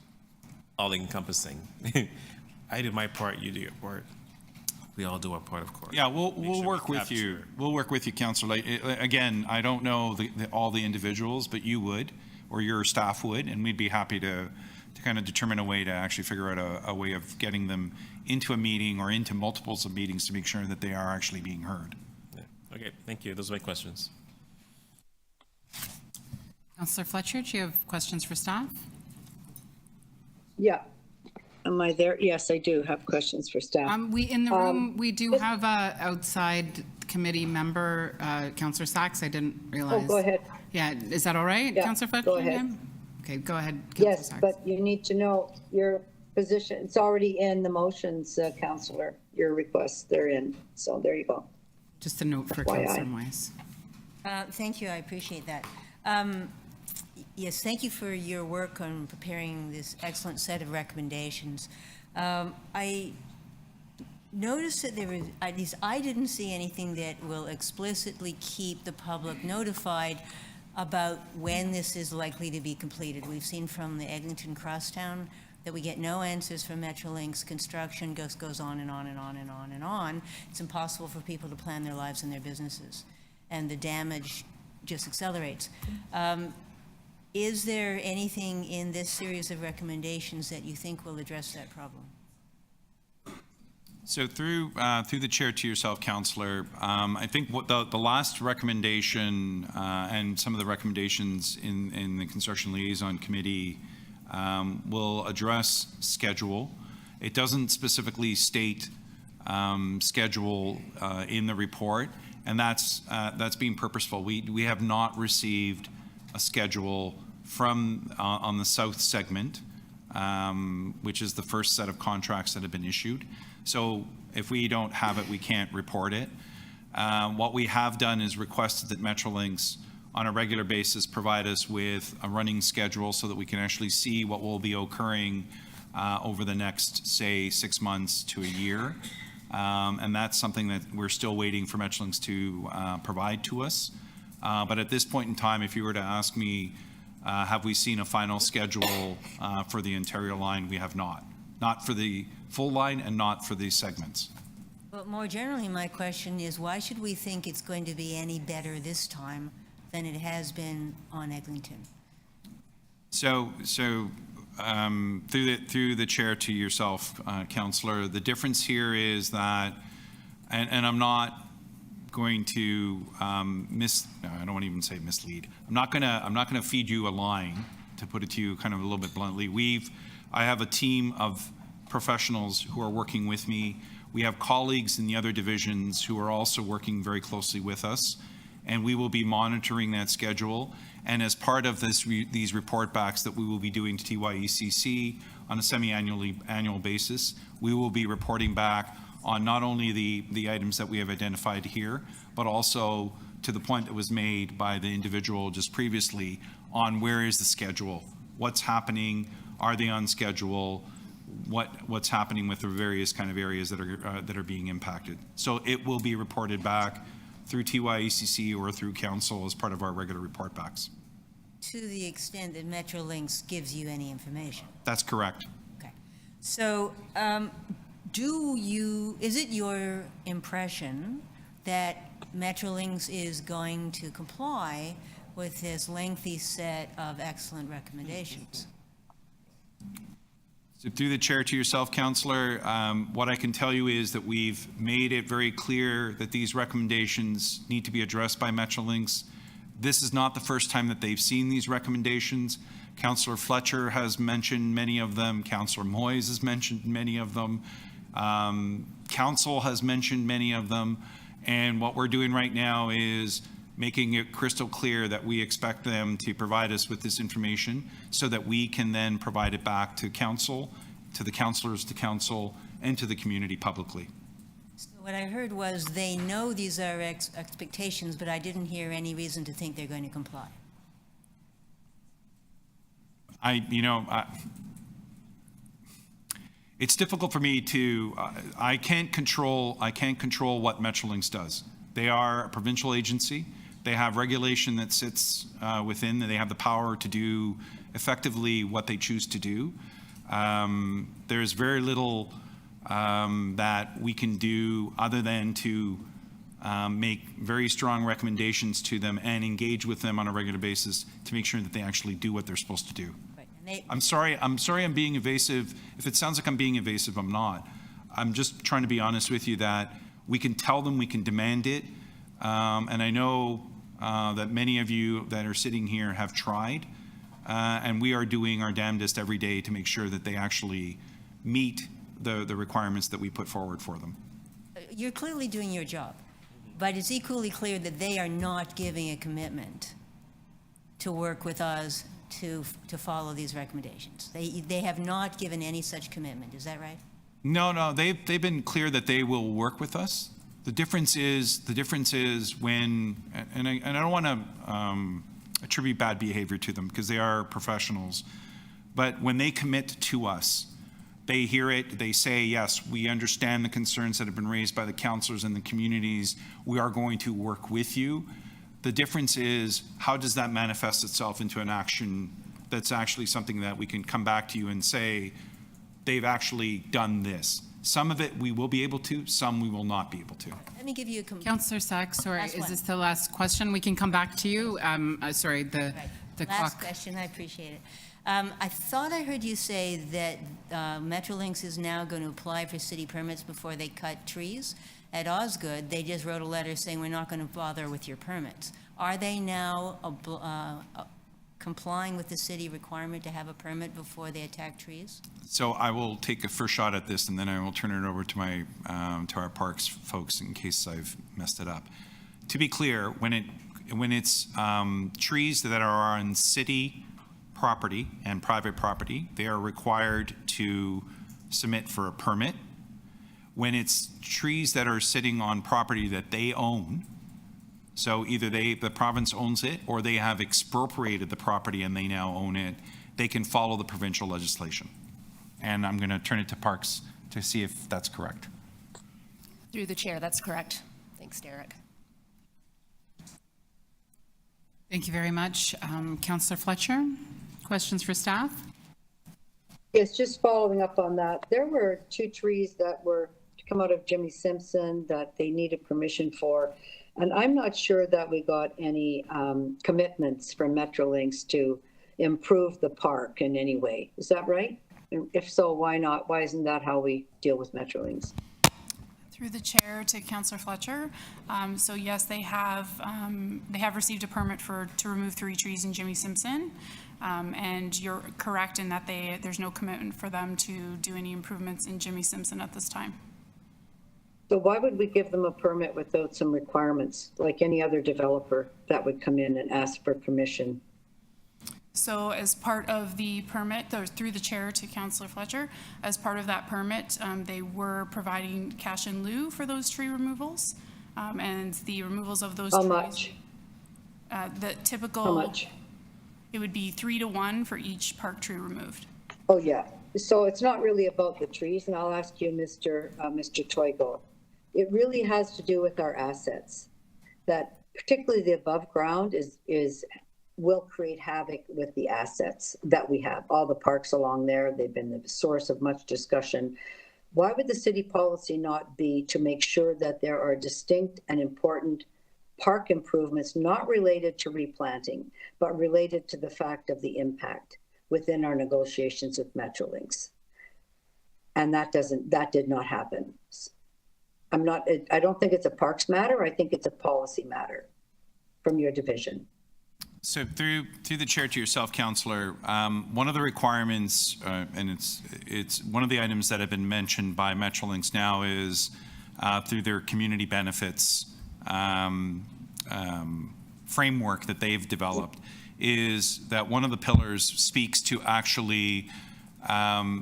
all encompassing. I do my part, you do your part. We all do our part, of course. Yeah, we'll Make sure we work with you. capture- We'll work with you, Councillor. Again, I don't know all the individuals, but you would, or your staff would, and we'd be happy to kind of determine a way to actually figure out a way of getting them into a meeting or into multiples of meetings to make sure that they are actually being heard. Yeah. Okay, thank you. Those are my questions. Councillor Fletcher, do you have questions for staff? Yeah. Am I there? Yes, I do have questions for staff. In the room, we do have a outside committee member, Councillor Sachs. I didn't realize. Oh, go ahead. Yeah, is that all right, Yeah, Councillor Fletcher? go ahead. Yeah? Okay, go ahead, Councillor Yes, Sachs. but you need to know your position. It's already in the motions, Councillor. Your requests, they're in. So there you go. Just a note for FYI. Councillor Moyes. Thank you, I appreciate that. Yes, thank you for your work on preparing this excellent set of recommendations. I noticed that there was, at least I didn't see anything that will explicitly keep the public notified about when this is likely to be completed. We've seen from the Eglinton Crosstown that we get no answers from Metrolinx. Construction goes on and on and on and on and on. It's impossible for people to plan their lives and their businesses, and the damage just accelerates. Is there anything in this series of recommendations that you think will address that problem? So through the chair to yourself, Councillor, I think what the last recommendation and some of the recommendations in the Construction Liaison Committee will address schedule. It doesn't specifically state schedule in the report, and that's being purposeful. We have not received a schedule from on the south segment, which is the first set of contracts that have been issued. So if we don't have it, we can't report it. What we have done is requested that Metrolinx on a regular basis provide us with a running schedule so that we can actually see what will be occurring over the next, say, 6 months to a year. And that's something that we're still waiting for Metrolinx to provide to us. But at this point in time, if you were to ask me, have we seen a final schedule for the Ontario line, we have not. Not for the full line and not for these segments. But more generally, my question is, why should we think it's going to be any better this time than it has been on Eglinton? So through the chair to yourself, Councillor, the difference here is that, and I'm not going to I don't want to even say mislead. I'm not gonna feed you a line, to put it to you kind of a little bit bluntly. I have a team of professionals who are working with me. We have colleagues in the other divisions who are also working very closely with us, and we will be monitoring that schedule. And as part of these report backs that we will be doing to TYECC on a semi-annual basis, we will be reporting back on not only the items that we have identified here, but also to the point that was made by the individual just previously on where is the schedule, what's happening, are they on schedule, what's happening with the various kind of areas that are being impacted. So it will be reported back through TYECC or through council as part of our regular report backs. To the extent that Metrolinx gives you any information? That's correct. Okay. So is it your impression that Metrolinx is going to comply with this lengthy set of excellent recommendations? So through the chair to yourself, Councillor, what I can tell you is that we've made it very clear that these recommendations need to be addressed by Metrolinx. This is not the first time that they've seen these recommendations. Councillor Fletcher has mentioned many of them. Councillor Moyes has mentioned many of them. Council has mentioned many of them. And what we're doing right now is making it crystal clear that we expect them to provide us with this information so that we can then provide it back to council, to the councillors, to council, and to the community publicly. So what I heard was they know these are expectations, but I didn't hear any reason to think they're going to comply. It's difficult for me to, I can't control what Metrolinx does. They are a provincial agency. They have regulation that sits within, and they have the power to do effectively what they choose to do. There's very little that we can do other than to make very strong recommendations to them and engage with them on a regular basis to make sure that they actually do what they're supposed to do. Right. And I'm sorry I'm being evasive. If it sounds like I'm being evasive, I'm not. I'm just trying to be honest with you that we can tell them, we can demand it. And I know that many of you that are sitting here have tried, and we are doing our damnedest every day to make sure that they actually meet the requirements that we put forward for them. You're clearly doing your job, but it's equally clear that they are not giving a commitment to work with us to follow these recommendations. They have not given any such commitment. Is that right? No, they've been clear that they will work with us. The difference is when, and I don't want to attribute bad behavior to them because they are professionals, but when they commit to us, they hear it, they say, yes, we understand the concerns that have been raised by the councillors and the communities. We are going to work with you. The difference is, how does that manifest itself into an action that's actually something that we can come back to you and say, they've actually done this. Some of it we will be able to, some we will not be able to. Let me give you a Councillor Sachs, sorry, Last is one. this the last question? We can come back to you. Sorry, the Last clock. question, I appreciate it. I thought I heard you say that Metrolinx is now going to apply for city permits before they cut trees. At Osgood, they just wrote a letter saying we're not going to bother with your permits. Are they now complying with the city requirement to have a permit before they attack trees? So I will take a first shot at this, and then I will turn it over to my to our parks folks in case I've messed it up. To be clear, when it's trees that are on city property and private property, they are required to submit for a permit. When it's trees that are sitting on property that they own, so either the province owns it or they have expropriated the property and they now own it, they can follow the provincial legislation. And I'm going to turn it to Parks to see if that's correct. Through the chair, that's correct. Thanks, Derek. Thank you very much. Councillor Fletcher, questions for staff? Yes, just following up on that, there were 2 trees that were to come out of Jimmy Simpson that they needed permission for. And I'm not sure that we got any commitments from Metrolinx to improve the park in any way. Is that right? And if so, why not? Why isn't that how we deal with Metrolinx? Through the chair to Councillor Fletcher. So yes, they have received a permit to remove 3 trees in Jimmy Simpson. And you're correct in that there's no commitment for them to do any improvements in Jimmy Simpson at this time. So why would we give them a permit without some requirements, like any other developer that would come in and ask for permission? So as part of the permit, through the chair to Councillor Fletcher, as part of that permit, they were providing cash in lieu for those tree removals. And the removals of those How trees. much? The typical. How much? It would be 3 to 1 for each park tree removed. Oh, yeah. So it's not really about the trees, and I'll ask you, Mr. Toigo. It really has to do with our assets, that particularly the above ground will create havoc with the assets that we have. All the parks along there, they've been the source of much discussion. Why would the city policy not be to make sure that there are distinct and important park improvements, not related to replanting, but related to the fact of the impact within our negotiations with Metrolinx? And that did not happen. I don't think it's a parks matter. I think it's a policy matter from your division. So through the chair to yourself, Councillor, one of the requirements, and it's one of the items that have been mentioned by Metrolinx now is through their community benefits framework that they've developed, is that one of the pillars speaks to actually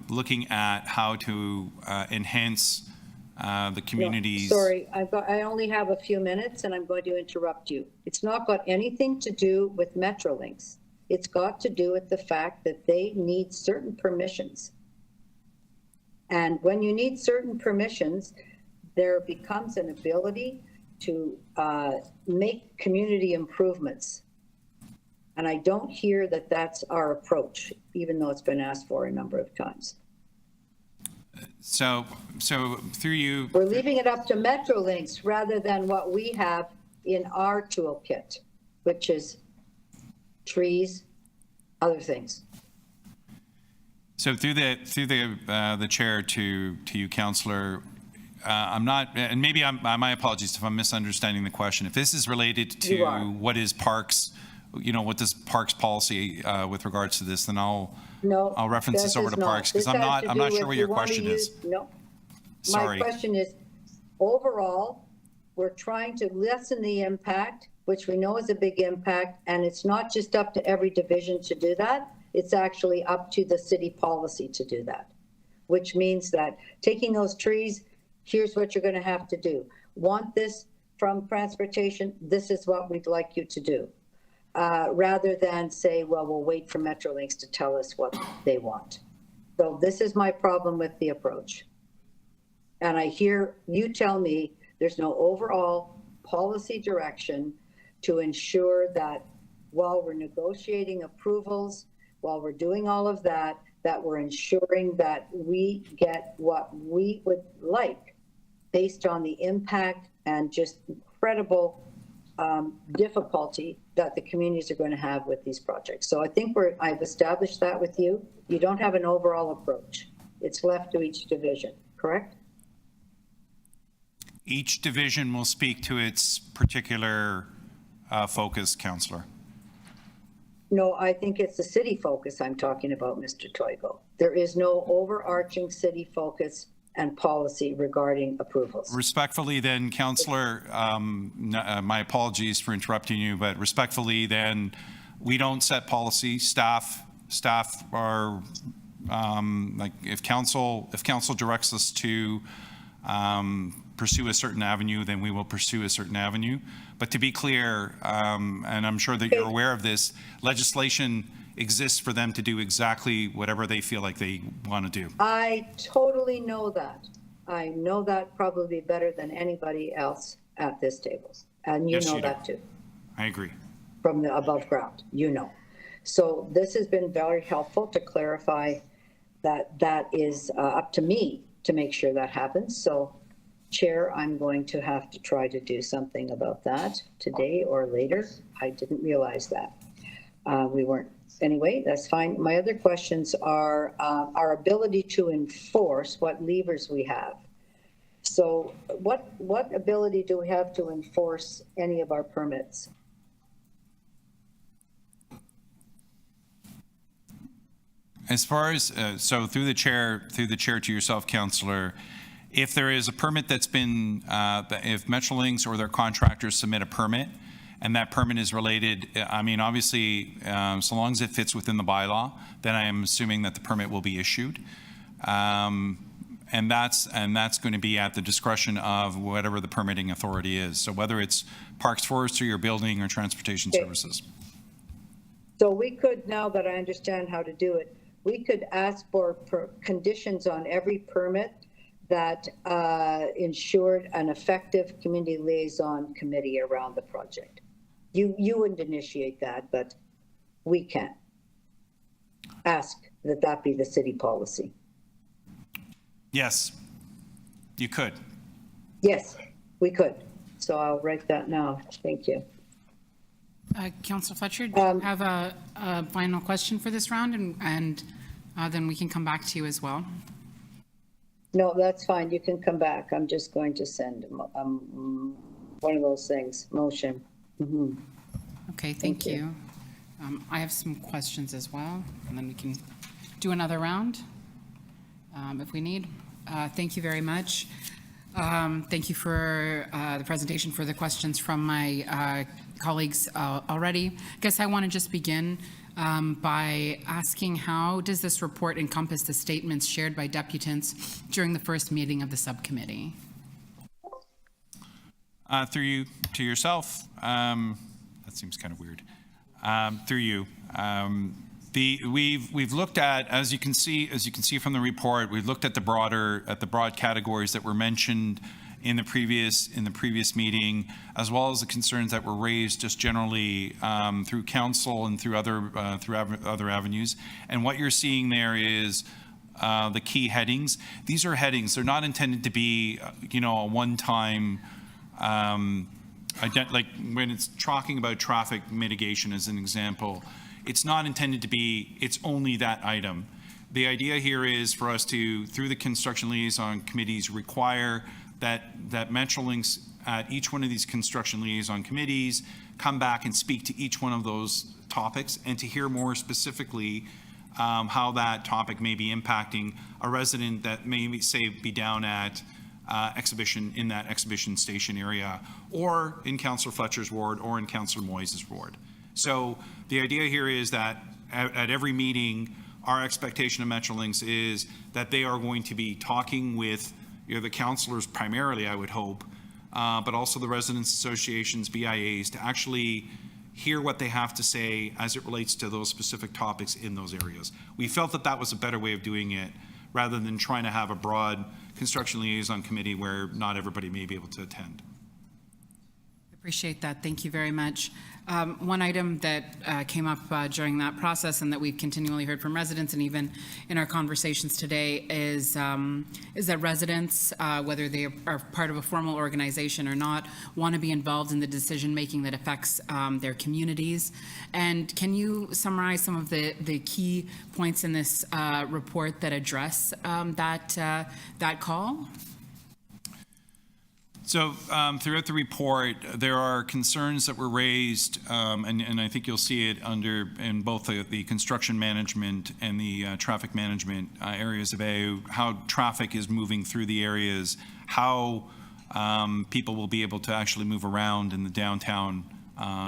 looking at how to enhance the communities. No, sorry, I only have a few minutes and I'm going to interrupt you. It's not got anything to do with Metrolinx. It's got to do with the fact that they need certain permissions. And when you need certain permissions, there becomes an ability to make community improvements. And I don't hear that that's our approach, even though it's been asked for a number of times. So through you, We're leaving it up to Metrolinx rather than what we have in our toolkit, which is trees, other things. so through the chair to you, Councillor, I'm not, and maybe my apologies if I'm misunderstanding the question. If this is related You are. to what is parks, what does parks policy with regards to this, then I'll reference this over to parks, because I'm not sure what your question is. No. Sorry. My question is, overall, we're trying to lessen the impact, which we know is a big impact, and it's not just up to every division to do that. It's actually up to the city policy to do that, which means that taking those trees, here's what you're going to have to do. Want this from transportation? This is what we'd like you to do. Rather than say, well, we'll wait for Metrolinx to tell us what they want. So this is my problem with the approach. And I hear you tell me there's no overall policy direction to ensure that while we're negotiating approvals, while we're doing all of that, that we're ensuring that we get what we would like based on the impact and just incredible difficulty that the communities are going to have with these projects. So I think I've established that with you. You don't have an overall approach. It's left to each division, correct? Each division will speak to its particular focus, Councillor. No, I think it's the city focus I'm talking about, Mr. Toigo. There is no overarching city focus and policy regarding approvals. Respectfully then, Councillor, my apologies for interrupting you, but respectfully then, we don't set policy. Staff are, like if council directs us to pursue a certain avenue, then we will pursue a certain avenue. But to be clear, and I'm sure that you're aware of this, legislation exists for them to do exactly whatever they feel like they want to do. I totally know that. I know that probably better than anybody else at this table. And you Yes, know you do. that too, I agree. from the above ground, you know. So this has been very helpful to clarify that that is up to me to make sure that happens. So Chair, I'm going to have to try to do something about that today or later. I didn't realize that. We weren't. Anyway, that's fine. My other questions are our ability to enforce what levers we have. So what ability do we have to enforce any of our permits? As far as, so through the chair to yourself, Councillor, if there is a permit that's been, if Metrolinx or their contractors submit a permit, and that permit is related, I mean, obviously, so long as it fits within the bylaw, then I am assuming that the permit will be issued. And that's going to be at the discretion of whatever the permitting authority is. So whether it's Parks, Forestry, or Building, or Transportation Services. So we could, now that I understand how to do it, we could ask for conditions on every permit that ensured an effective community liaison committee around the project. You wouldn't initiate that, but we can ask that be the city policy. Yes, you could. Yes, we could. So I'll write that now. Thank you. Councillor Fletcher, do you have a final question for this round? And then we can come back to you as well. No, that's fine. You can come back. I'm just going to send one of those things, motion. Mm-hmm. Okay, thank you. I have some questions as well, and then we can do another round if we need. Thank you very much. Thank you for the presentation, for the questions from my colleagues already. I guess I want to just begin by asking, how does this report encompass the statements shared by deputants during the first meeting of the subcommittee? Through you to yourself, that seems kind of weird. through you. We've looked at, as you can see from the report, we've looked at the broad categories that were mentioned in the previous meeting, as well as the concerns that were raised just generally through council and through other avenues. And what you're seeing there is the key headings. These are headings. They're not intended to be, a one-time. Like when it's talking about traffic mitigation as an example, it's not intended to be, it's only that item. The idea here is for us to, through the construction liaison committees, require that Metrolinx at each one of these construction liaison committees come back and speak to each one of those topics, and to hear more specifically how that topic may be impacting a resident that may, say, be down at in that exhibition station area, or in Councillor Fletcher's ward, or in Councillor Moyes' ward. So the idea here is that at every meeting, our expectation of Metrolinx is that they are going to be talking with the councillors primarily, I would hope, but also the residents associations, BIAs, to actually hear what they have to say as it relates to those specific topics in those areas. We felt that that was a better way of doing it, rather than trying to have a broad construction liaison committee where not everybody may be able to attend. Appreciate that. Thank you very much. One item that came up during that process, and that we've continually heard from residents and even in our conversations today, is that residents, whether they are part of a formal organization or not, want to be involved in the decision-making that affects their communities. And can you summarize some of the key points in this report that address that call? So throughout the report, there are concerns that were raised, and I think you'll see it in both the construction management and the traffic management areas of how traffic is moving through the areas, how people will be able to actually move around in the downtown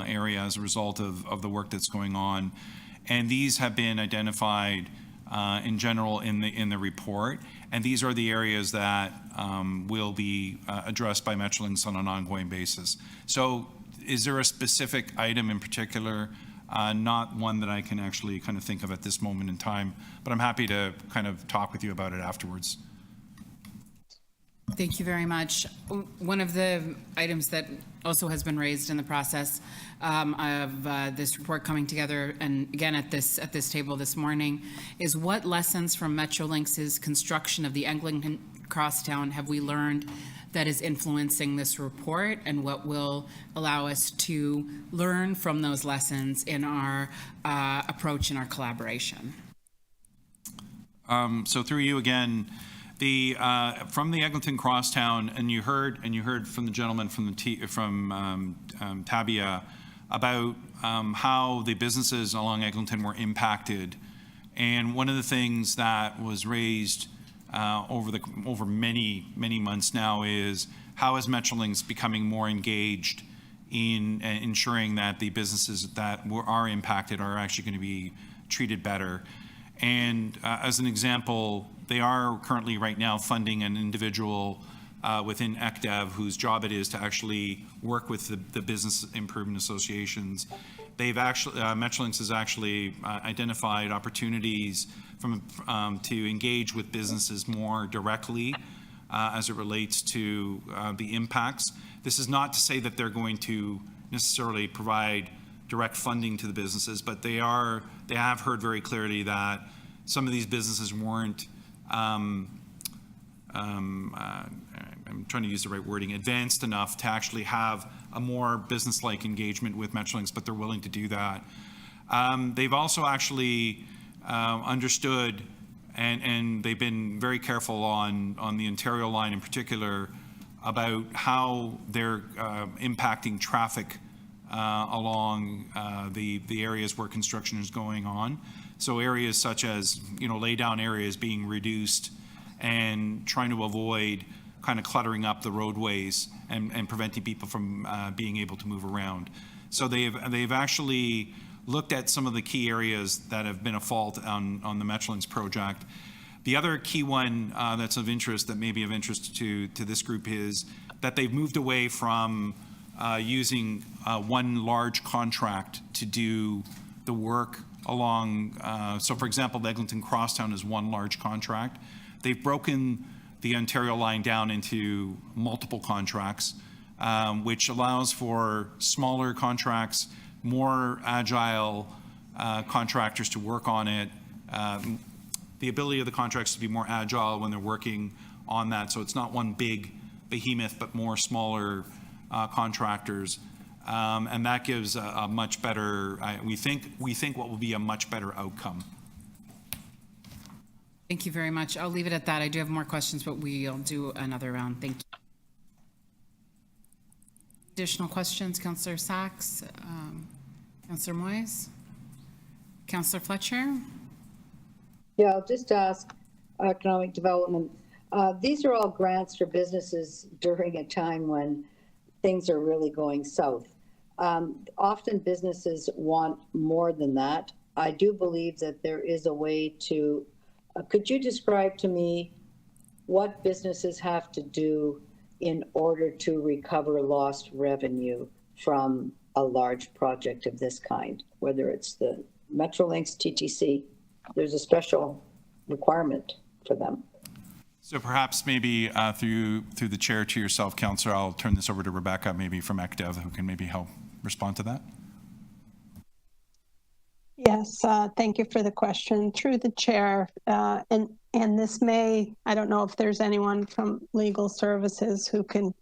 area as a result of the work that's going on. And these have been identified in general in the report. And these are the areas that will be addressed by Metrolinx on an ongoing basis. So is there a specific item in particular? Not one that I can actually kind of think of at this moment in time, but I'm happy to kind of talk with you about it afterwards. Thank you very much. One of the items that also has been raised in the process of this report coming together, and again at this table this morning, is what lessons from Metrolinx's construction of the Eglinton Crosstown have we learned that is influencing this report, and what will allow us to learn from those lessons in our approach and our collaboration? So through you again, from the Eglinton Crosstown, and you heard from the gentleman from Tabia about how the businesses along Eglinton were impacted, and one of the things that was raised over many months now is how is Metrolinx becoming more engaged in ensuring that the businesses that are impacted are actually going to be treated better. And as an example, they are currently right now funding an individual within ECDEV whose job it is to actually work with the business improvement associations. Metrolinx has actually identified opportunities to engage with businesses more directly as it relates to the impacts. This is not to say that they're going to necessarily provide direct funding to the businesses, but they have heard very clearly that some of these businesses weren't, I'm trying to use the right wording, advanced enough to actually have a more business-like engagement with Metrolinx, but they're willing to do that. They've also actually understood, and they've been very careful on the Ontario line in particular, about how they're impacting traffic along the areas where construction is going on. So areas such as, lay down areas being reduced, and trying to avoid kind of cluttering up the roadways and preventing people from being able to move around. So they've actually looked at some of the key areas that have been a fault on the Metrolinx project. The other key one that's of interest, that may be of interest to this group, is that they've moved away from using one large contract to do the work along, so for example, the Eglinton Crosstown is one large contract. They've broken the Ontario line down into multiple contracts, which allows for smaller contracts, more agile contractors to work on it, the ability of the contracts to be more agile when they're working on that. So it's not one big behemoth, but more smaller contractors. And that gives a much better, we think what will be a much better outcome. Thank you very much. I'll leave it at that. I do have more questions, but we'll do another round. Thank you. Additional questions, Councillor Sachs, Councillor Moyes, Councillor Fletcher? Yeah, I'll just ask economic development. These are all grants for businesses during a time when things are really going south. Often businesses want more than that. I do believe that there is a way to, could you describe to me what businesses have to do in order to recover lost revenue from a large project of this kind, whether it's the Metrolinx, TTC? There's a special requirement for them. So perhaps maybe through the chair to yourself, Councillor, I'll turn this over to Rebecca, maybe from ECDEV, who can maybe help respond to that. Yes, thank you for the question. Through the chair, and this may, I don't know if there's anyone from legal services who can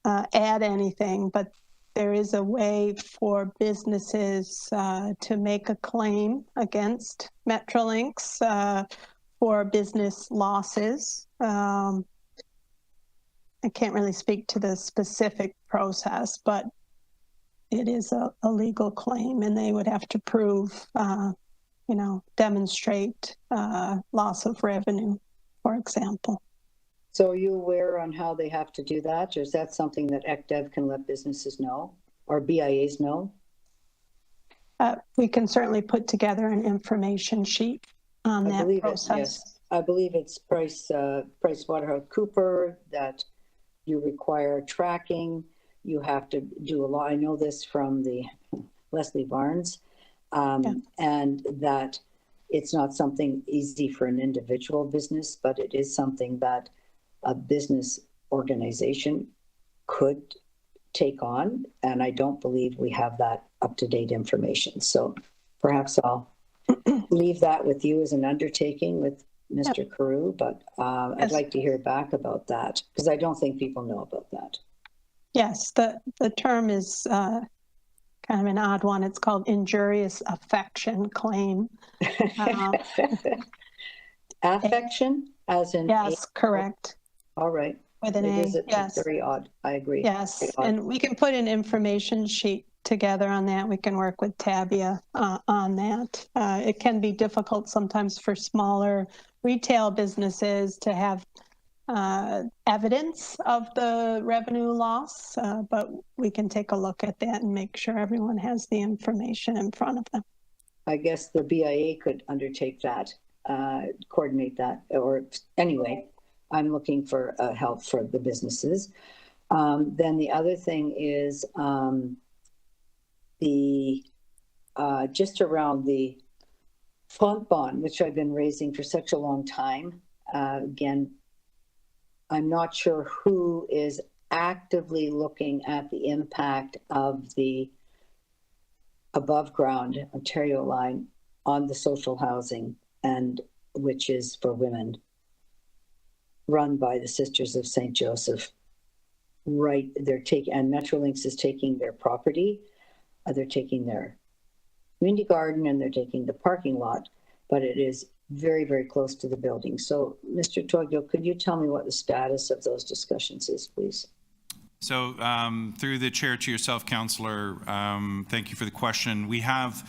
add anything, but there is a way for businesses to make a claim against Metrolinx for business losses. I can't really speak to the specific process, but it is a legal claim, and they would have to prove, demonstrate loss of revenue, for example. So are you aware on how they have to do that? Or is that something that ECDEV can let businesses know or BIAs know? We can certainly put together an information sheet on that process. Yes. I believe it's PricewaterhouseCoopers that you require tracking. You have to do a lot. I know this from the Leslie Barnes, and that it's not something easy for an individual business, but it is something that a business organization could take on. And I don't believe we have that up-to-date information. So perhaps I'll leave that with you as an undertaking with Mr. Carew, but I'd like to hear back about that because I don't think people know about that. Yes, the term is kind of an odd one. It's called injurious affection claim. Affection, as in? Yes, correct. All right. With an A, yes. Very odd, I agree. Yes, and we can put an information sheet together on that. We can work with Tabia on that. It can be difficult sometimes for smaller retail businesses to have evidence of the revenue loss, but we can take a look at that and make sure everyone has the information in front of them. I guess the BIA could undertake that, coordinate that, or anyway, I'm looking for help for the businesses. Then the other thing is just around the font bond, which I've been raising for such a long time. Again, I'm not sure who is actively looking at the impact of the above ground Ontario line on the social housing, and which is for women, run by the Sisters of St. Joseph. Right, and Metrolinx is taking their property, they're taking their community garden, and they're taking the parking lot, but it is very, very close to the building. So, Mr. Toiglo, could you tell me what the status of those discussions is, please? So through the chair to yourself, Councillor, thank you for the question. We have,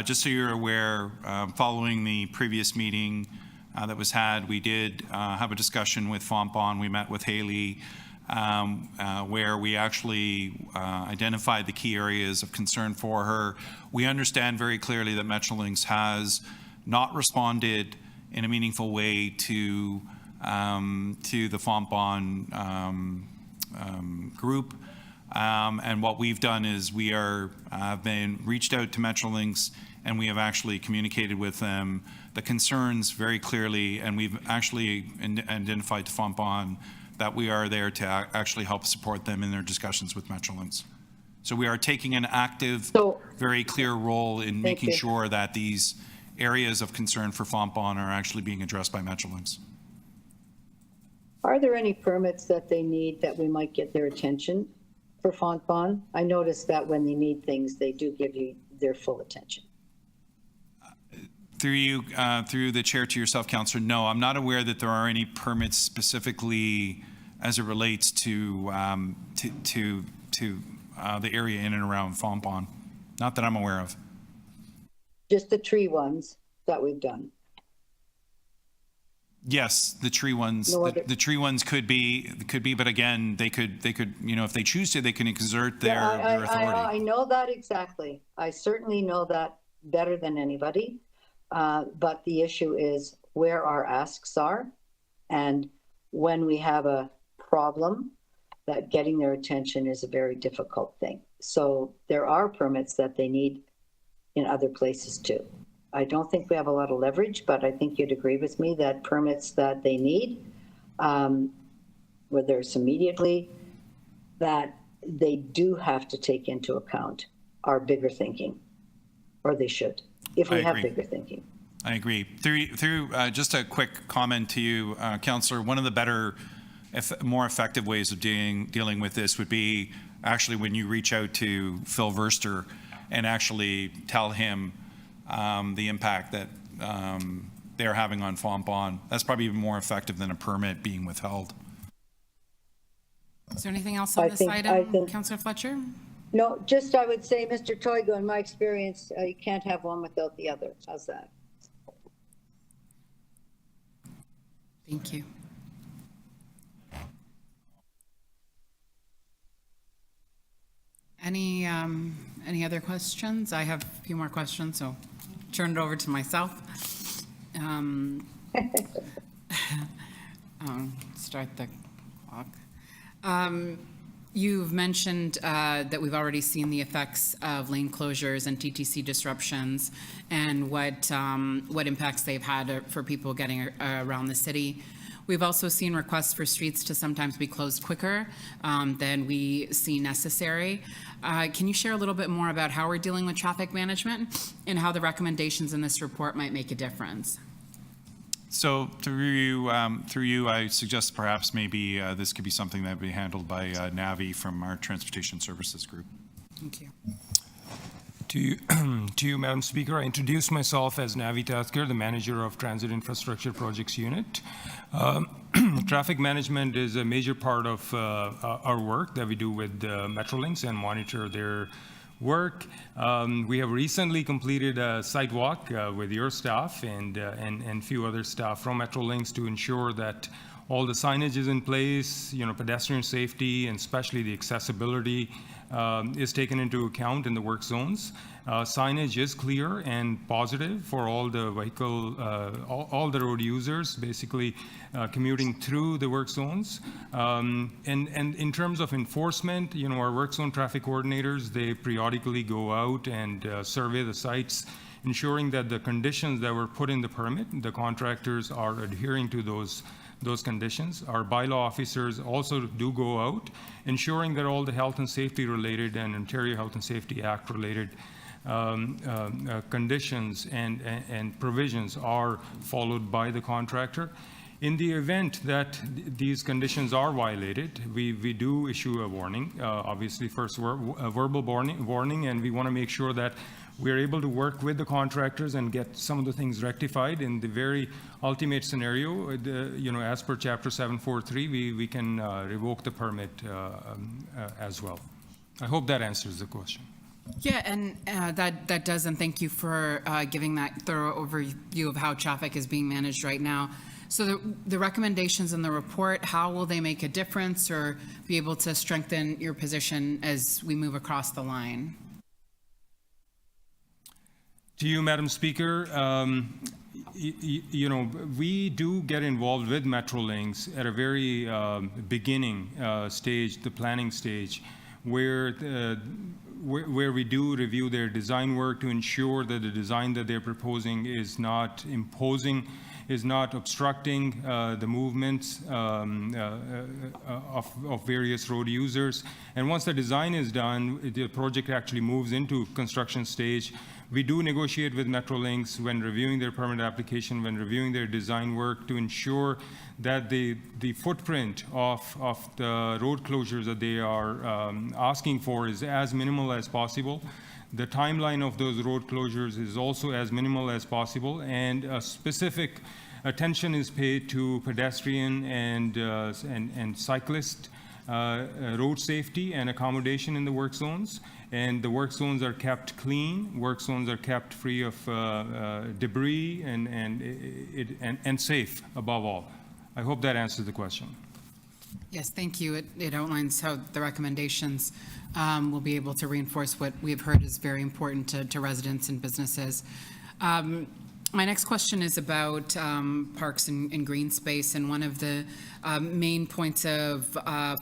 just so you're aware, following the previous meeting that was had, we did have a discussion with Fontbonne. We met with Haley, where we actually identified the key areas of concern for her. We understand very clearly that Metrolinx has not responded in a meaningful way to the Fontbonne group. And what we've done is we have been reached out to Metrolinx, and we have actually communicated with them the concerns very clearly, and we've actually identified to Fontbonne that we are there to actually help support them in their discussions with Metrolinx. So we are taking an active, very clear role in making sure that these areas of concern for Fontbonne are actually being addressed by Metrolinx. Are there any permits that they need that we might get their attention for Fontbonne? I noticed that when they need things, they do give you their full attention. Through you, through the chair to yourself, Councillor, no, I'm not aware that there are any permits specifically as it relates to the area in and around Fontbonne. Not that I'm aware of. Just the tree ones that we've done. Yes, the tree ones. No The tree ones could be, but again, they could, if they choose to, they can exert their authority. I know that exactly. I certainly know that better than anybody. But the issue is where our asks are, and when we have a problem, that getting their attention is a very difficult thing. So there are permits that they need in other places too. I don't think we have a lot of leverage, but I think you'd agree with me that permits that they need, whether it's immediately, that they do have to take into account our bigger thinking, or they should, if we have bigger thinking. I agree. Through just a quick comment to you, Councillor, one of the better, more effective ways of dealing with this would be actually when you reach out to Phil Verster and actually tell him the impact that they're having on Fontbonne. That's probably even more effective than a permit being withheld. Is there anything else on this item, Councillor Fletcher? No, just I would say, Mr. Toigo, in my experience, you can't have one without the other. How's that? Thank you. Any other questions? I have a few more questions, so turn it over to myself. Start the clock. You've mentioned that we've already seen the effects of lane closures and TTC disruptions and what impacts they've had for people getting around the city. We've also seen requests for streets to sometimes be closed quicker than we see necessary. Can you share a little bit more about how we're dealing with traffic management and how the recommendations in this report might make a difference? So through you, I suggest perhaps maybe this could be something that would be handled by Navi from our Transportation Services Group. Thank you. To you, Madam Speaker, I introduce myself as Navi Tasker, the Manager of Transit Infrastructure Projects Unit. Traffic management is a major part of our work that we do with Metrolinx and monitor their work. We have recently completed a site walk with your staff and few other staff from Metrolinx to ensure that all the signage is in place, pedestrian safety and especially the accessibility is taken into account in the work zones. Signage is clear and positive for all the all the road users, basically commuting through the work zones. And in terms of enforcement, our work zone traffic coordinators, they periodically go out and survey the sites, ensuring that the conditions that were put in the permit, the contractors are adhering to those conditions. Our bylaw officers also do go out, ensuring that all the health and safety related and Ontario Health and Safety Act related conditions and provisions are followed by the contractor. In the event that these conditions are violated, we do issue a warning, obviously first a verbal warning, and we want to make sure that we're able to work with the contractors and get some of the things rectified. In the very ultimate scenario, as per Chapter 743, we can revoke the permit as well. I hope that answers the question. Yeah, and that does, and thank you for giving that thorough overview of how traffic is being managed right now. So the recommendations in the report, how will they make a difference or be able to strengthen your position as we move across the line? To you, Madam Speaker, we do get involved with Metrolinx at a very beginning stage, the planning stage, where we do review their design work to ensure that the design that they're proposing is not imposing, is not obstructing the movements of various road users. And once the design is done, the project actually moves into construction stage. We do negotiate with Metrolinx when reviewing their permit application, when reviewing their design work, to ensure that the footprint of the road closures that they are asking for is as minimal as possible. The timeline of those road closures is also as minimal as possible, and specific attention is paid to pedestrian and cyclist road safety and accommodation in the work zones. And the work zones are kept clean. Work zones are kept free of debris and safe above all. I hope that answers the question. Yes, thank you. It outlines how the recommendations will be able to reinforce what we have heard is very important to residents and businesses. My next question is about parks and green space, and one of the main points of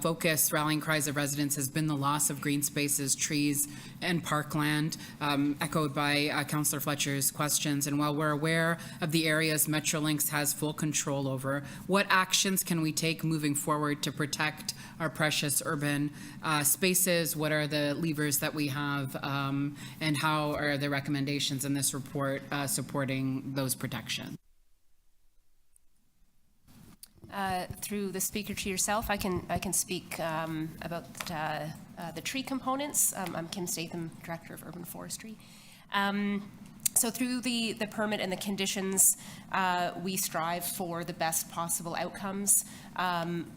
focus, rallying cries of residents, has been the loss of green spaces, trees, and parkland, echoed by Councillor Fletcher's questions. And while we're aware of the areas Metrolinx has full control over, what actions can we take moving forward to protect our precious urban spaces? What are the levers that we have, and how are the recommendations in this report supporting those protections? Through the speaker to yourself, I can speak about the tree components. I'm Kim Statham, Director of Urban Forestry. So through the permit and the conditions, we strive for the best possible outcomes.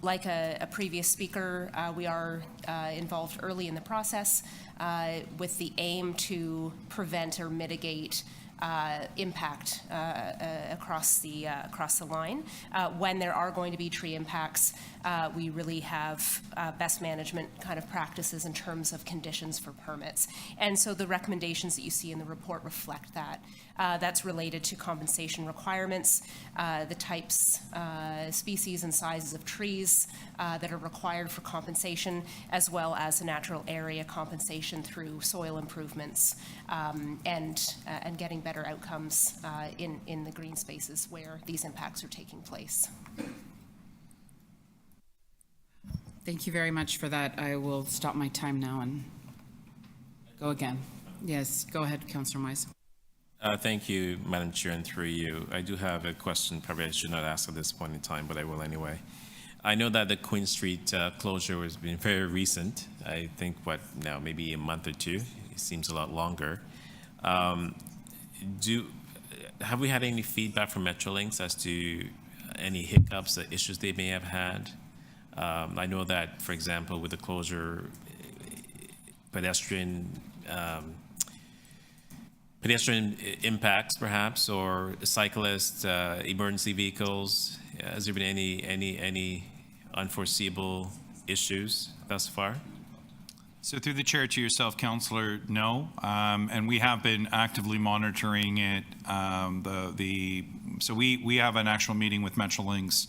Like a previous speaker, we are involved early in the process with the aim to prevent or mitigate impact across the line. When there are going to be tree impacts, we really have best management kind of practices in terms of conditions for permits. And so the recommendations that you see in the report reflect that. That's related to compensation requirements, the types, species, and sizes of trees that are required for compensation, as well as the natural area compensation through soil improvements, and getting better outcomes in the green spaces where these impacts are taking place. Thank you very much for that. I will stop my time now and go again. Yes, go ahead, Councillor Moise. Thank you, Madam Chair, and through you. I do have a question. Probably I should not ask at this point in time, but I will anyway. I know that the Queen Street closure has been very recent. I think, now, maybe a month or two. It seems a lot longer. Have we had any feedback from Metrolinx as to any hiccups, issues they may have had? I know that, for example, with the closure, pedestrian impacts, perhaps, or cyclists, emergency vehicles. Has there been any unforeseeable issues thus far? So through the chair to yourself, Councillor, no, and we have been actively monitoring it. So we have an actual meeting with Metrolinx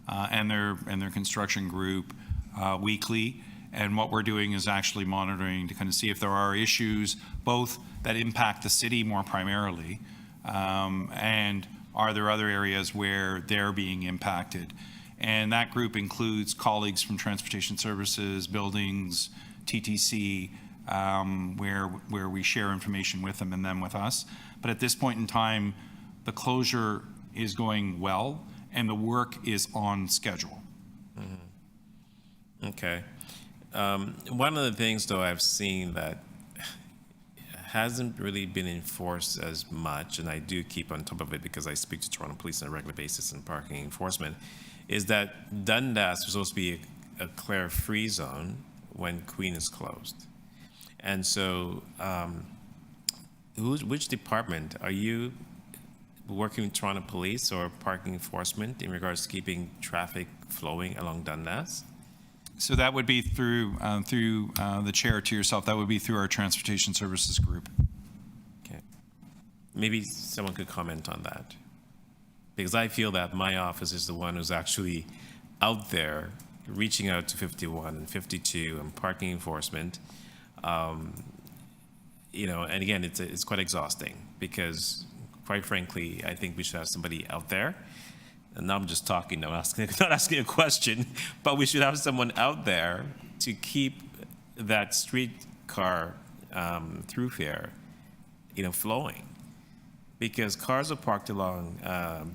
and their construction group weekly, and what we're doing is actually monitoring to kind of see if there are issues, both that impact the city more primarily, and are there other areas where they're being impacted. And that group includes colleagues from Transportation Services, Buildings, TTC, where we share information with them and them with us. But at this point in time, the closure is going well and the work is on schedule. Mm-hmm. Okay. One of the things, though, I've seen that hasn't really been enforced as much, and I do keep on top of it because I speak to Toronto Police on a regular basis in parking enforcement, is that Dundas was supposed to be a glare-free zone when Queen is closed. And so which department are you working with Toronto Police or parking enforcement in regards to keeping traffic flowing along Dundas? So that would be through the chair to yourself. That would be through our Transportation Services group. Okay. Maybe someone could comment on that. Because I feel that my office is the one who's actually out there reaching out to 51 and 52 and parking enforcement, and again, it's quite exhausting because, quite frankly, I think we should have somebody out there. And now I'm just talking, not asking a question, but we should have someone out there to keep that streetcar throughfare, flowing. Because cars are parked along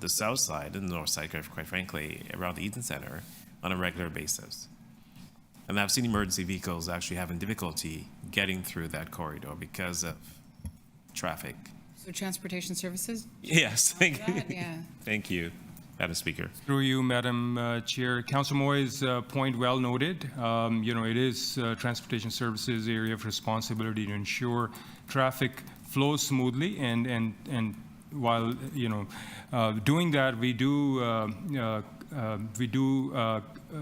the south side and the north side, quite frankly, around the Eaton Center on a regular basis. And I've seen emergency vehicles actually having difficulty getting through that corridor because of traffic. So transportation services? Yes, thank you. That, yeah. Thank you, Madam Speaker. Through you, Madam Chair. Councillor Moy's point well noted. It is transportation services area of responsibility to ensure traffic flows smoothly, and while doing that, we do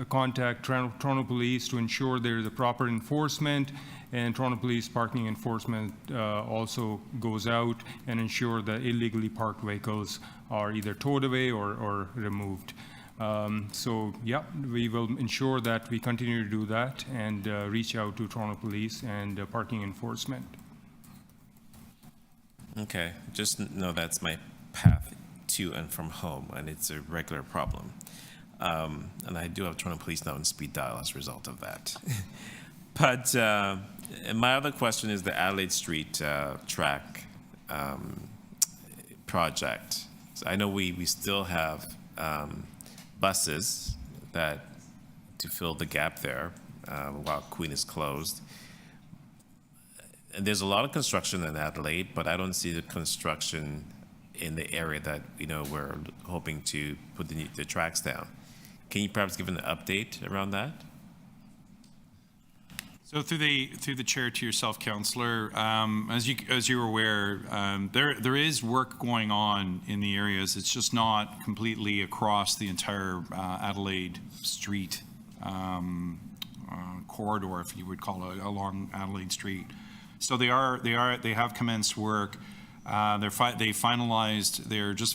contact Toronto Police to ensure there is a proper enforcement, and Toronto Police parking enforcement also goes out and ensure that illegally parked vehicles are either towed away or removed. We will ensure that we continue to do that and reach out to Toronto Police and parking enforcement. Okay, just know that's my path to and from home, and it's a regular problem. And I do have Toronto Police now on speed dial as a result of that. But my other question is the Adelaide Street track project. So I know we still have buses to fill the gap there while Queen is closed. And there's a lot of construction in Adelaide, but I don't see the construction in the area that we're hoping to put the tracks down. Can you perhaps give an update around that? So through the chair to yourself, Councillor, as you're aware, there is work going on in the areas. It's just not completely across the entire Adelaide Street corridor, if you would call it, along Adelaide Street. So they have commenced work. They're just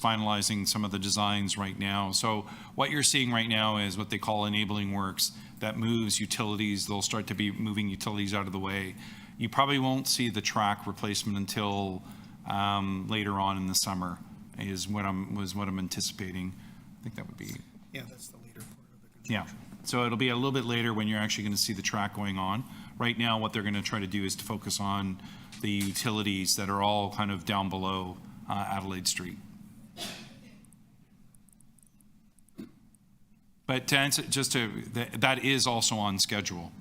finalizing some of the designs right now. So what you're seeing right now is what they call enabling works that moves utilities. They'll start to be moving utilities out of the way. You probably won't see the track replacement until later on in the summer is what I'm anticipating. I think that would be. Yeah, that's the later part of the construction. Yeah. So it'll be a little bit later when you're actually going to see the track going on. Right now, what they're going to try to do is to focus on the utilities that are all kind of down below Adelaide Street. But to answer, that is also on schedule.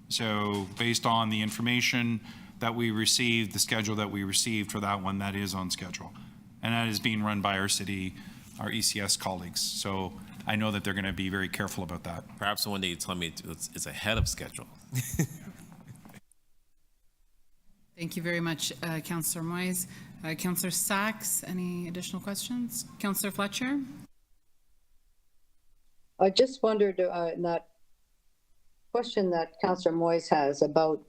So based on the information that we received, the schedule that we received for that one, that is on schedule. And that is being run by our city, our ECS colleagues. So I know that they're going to be very careful about that. Perhaps one day you tell me it's ahead of schedule. Thank you very much, Councillor Moyes. Councillor Sachs, any additional questions? Councillor Fletcher? I just wondered, that question that Councillor Moyes has about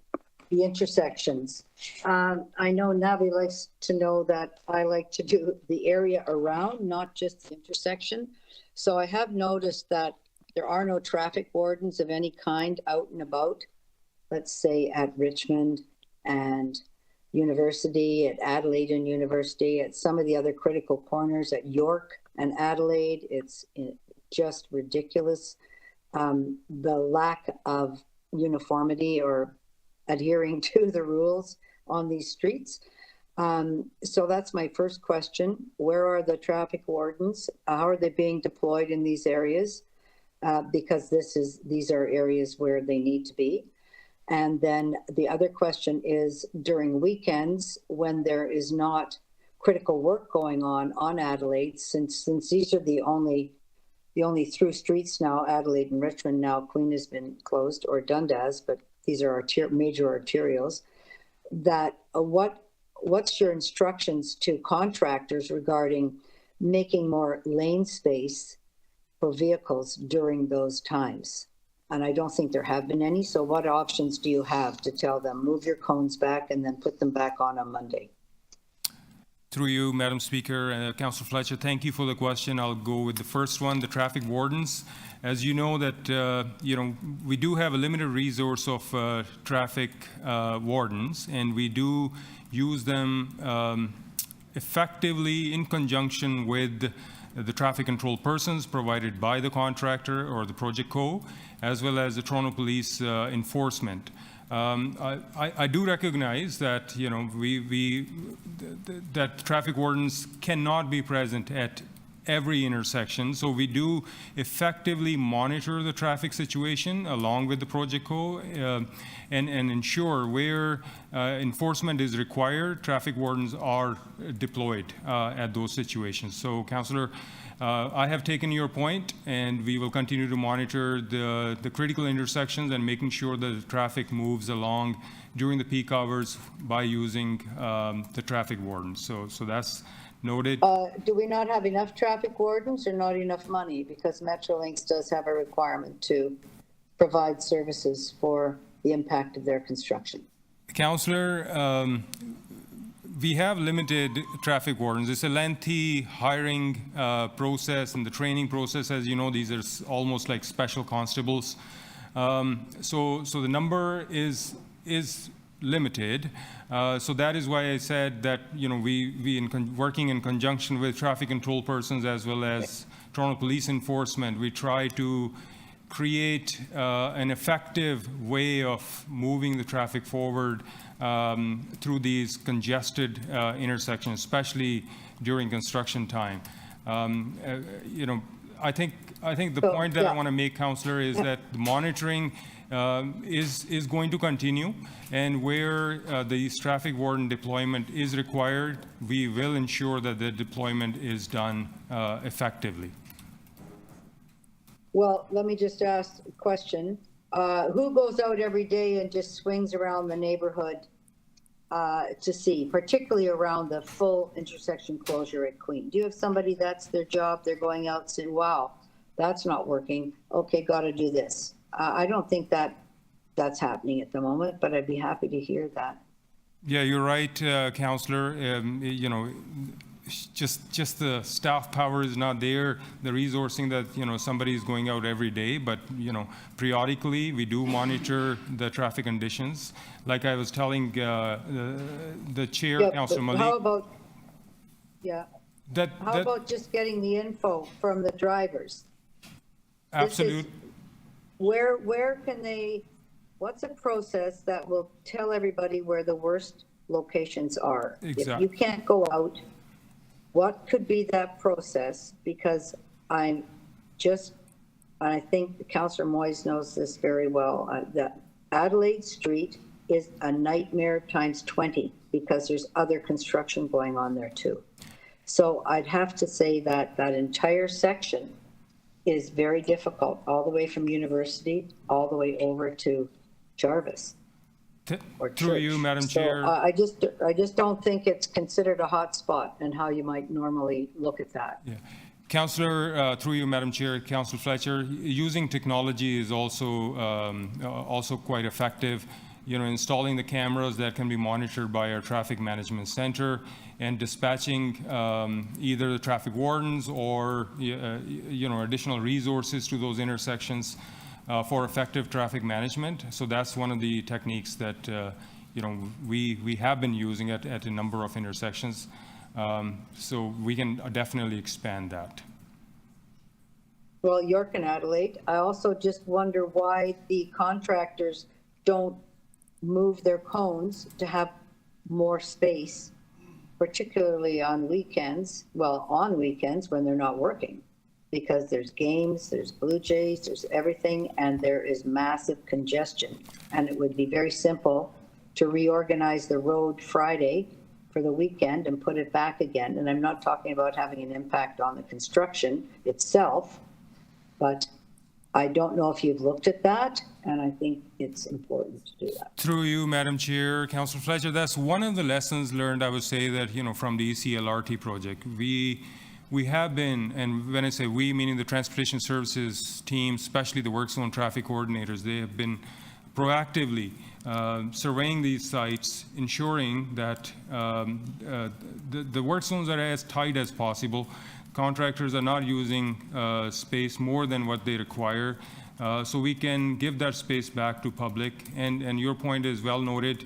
the intersections. I know Navi likes to know that I like to do the area around, not just the intersection. So I have noticed that there are no traffic wardens of any kind out and about, let's say at Richmond and University, at Adelaide and University, at some of the other critical corners at York and Adelaide. It's just ridiculous. The lack of uniformity or adhering to the rules on these streets. So that's my first question. Where are the traffic wardens? How are they being deployed in these areas? Because these are areas where they need to be. And then the other question is during weekends when there is not critical work going on Adelaide, since these are the only through streets now, Adelaide and Richmond. Now Queen has been closed, or Dundas, but these are major arterials. That what's your instructions to contractors regarding making more lane space for vehicles during those times? And I don't think there have been any. So what options do you have to tell them, move your cones back and then put them back on Monday? Through you, Madam Speaker, Councillor Fletcher, thank you for the question. I'll go with the first one, the traffic wardens. As you know that, we do have a limited resource of traffic wardens, and we do use them effectively in conjunction with the traffic control persons provided by the contractor or the project co, as well as the Toronto Police enforcement. I do recognize that, that traffic wardens cannot be present at every intersection, so we do effectively monitor the traffic situation along with the project co and ensure where enforcement is required, traffic wardens are deployed at those situations. So, Councillor, I have taken your point, and we will continue to monitor the critical intersections and making sure that the traffic moves along during the peak hours by using the traffic wardens. So that's noted. Do we not have enough traffic wardens or not enough money? Because Metrolinx does have a requirement to provide services for the impact of their construction. Councillor, we have limited traffic wardens. It's a lengthy hiring process and the training process. As you know, these are almost like special constables. So the number is limited. So that is why I said that, working in conjunction with traffic control persons as well as Toronto Police enforcement, we try to create an effective way of moving the traffic forward through these congested intersections, especially during construction time. I think the point that I want to make, Councillor, is that the monitoring is going to continue, and where the traffic warden deployment is required, we will ensure that the deployment is done effectively. Well, let me just ask a question. Who goes out every day and just swings around the neighborhood to see, particularly around the full intersection closure at Queen? Do you have somebody that's their job? They're going out saying, wow, that's not working. Okay, got to do this. I don't think that's happening at the moment, but I'd be happy to hear that. Yeah, you're right, Councillor. Just the staff power is not there. The resourcing that somebody is going out every day, but periodically we do monitor the traffic conditions. Like I was telling the chair, Councillor Malik. How about how about just getting the info from the drivers? Absolutely. Where can they? What's a process that will tell everybody where the worst locations are? Exactly. If you can't go out, what could be that process? Because I think Councillor Moyes knows this very well, that Adelaide Street is a nightmare times 20 because there's other construction going on there too. So I'd have to say that that entire section is very difficult, all the way from University, all the way over to Jarvis. Through you, Madam Chair. I just don't think it's considered a hot spot and how you might normally look at that. Yeah. Councillor, through you, Madam Chair, Councillor Fletcher, using technology is also quite effective. Installing the cameras that can be monitored by our traffic management center and dispatching either the traffic wardens or additional resources to those intersections for effective traffic management. So that's one of the techniques that we have been using at a number of intersections. So we can definitely expand that. Well, York and Adelaide, I also just wonder why the contractors don't move their cones to have more space, particularly on weekends, on weekends when they're not working, because there's games, there's Blue Jays, there's everything, and there is massive congestion. And it would be very simple to reorganize the road Friday for the weekend and put it back again. And I'm not talking about having an impact on the construction itself, but I don't know if you've looked at that, and I think it's important to do that. Through you, Madam Chair, Councillor Fletcher, that's one of the lessons learned, I would say, that, from the ECLRT project. We have been, and when I say we, meaning the transportation services team, especially the work zone traffic coordinators, they have been proactively surveying these sites, ensuring that the work zones are as tight as possible. Contractors are not using space more than what they require, so we can give that space back to public. And your point is well noted.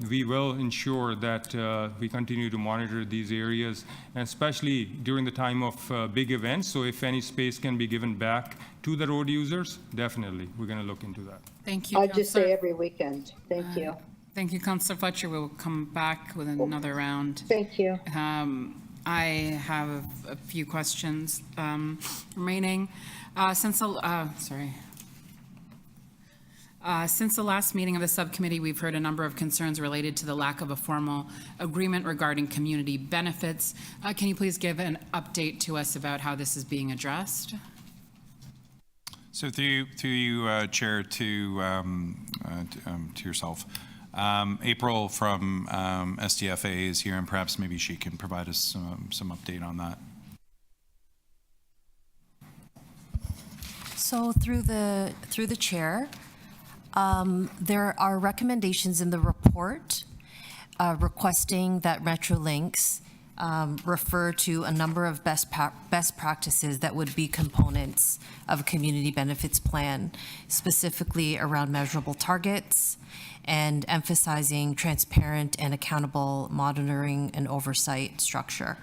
We will ensure that we continue to monitor these areas, and especially during the time of big events. So if any space can be given back to the road users, definitely, we're going to look into that. Thank you, I'd just say Councillor. every weekend. Thank you. Thank you, Councillor Fletcher. We'll come back with another round. Thank you. I have a few questions remaining. Since the last meeting of the subcommittee, we've heard a number of concerns related to the lack of a formal agreement regarding community benefits. Can you please give an update to us about how this is being addressed? So through you, Chair, to yourself, April from SDFA is here, and perhaps maybe she can provide us some update on that. So through the chair, there are recommendations in the report requesting that Metrolinx refer to a number of best practices that would be components of a community benefits plan, specifically around measurable targets and emphasizing transparent and accountable monitoring and oversight structure.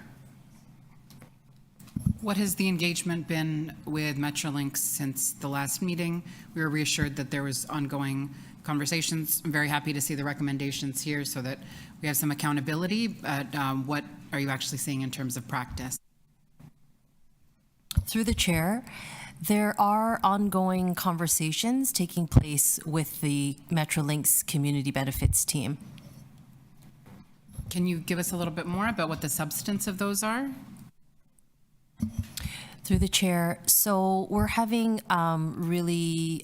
What has the engagement been with Metrolinx since the last meeting? We were reassured that there was ongoing conversations. I'm very happy to see the recommendations here so that we have some accountability, but what are you actually seeing in terms of practice? Through the chair, there are ongoing conversations taking place with the Metrolinx community benefits team. Can you give us a little bit more about what the substance of those are? Through the chair, so we're having really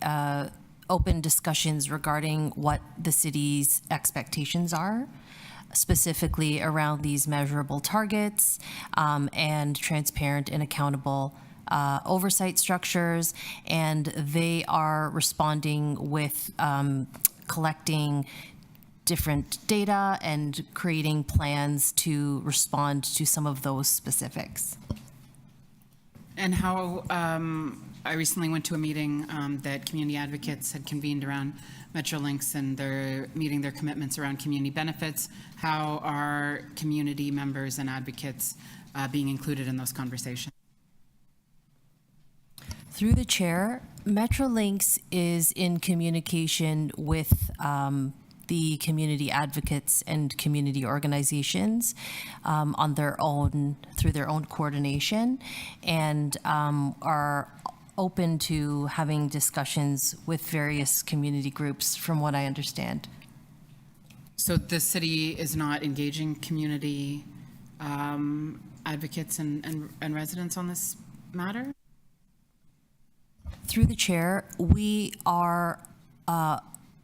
open discussions regarding what the city's expectations are, specifically around these measurable targets and transparent and accountable oversight structures, and they are responding with collecting different data and creating plans to respond to some of those specifics. And how, I recently went to a meeting that community advocates had convened around Metrolinx, and they're meeting their commitments around community benefits. How are community members and advocates being included in those conversations? Through the chair, Metrolinx is in communication with the community advocates and community organizations on their own, through their own coordination, and are open to having discussions with various community groups, from what I understand. So the city is not engaging community advocates and residents on this matter? Through the chair, we are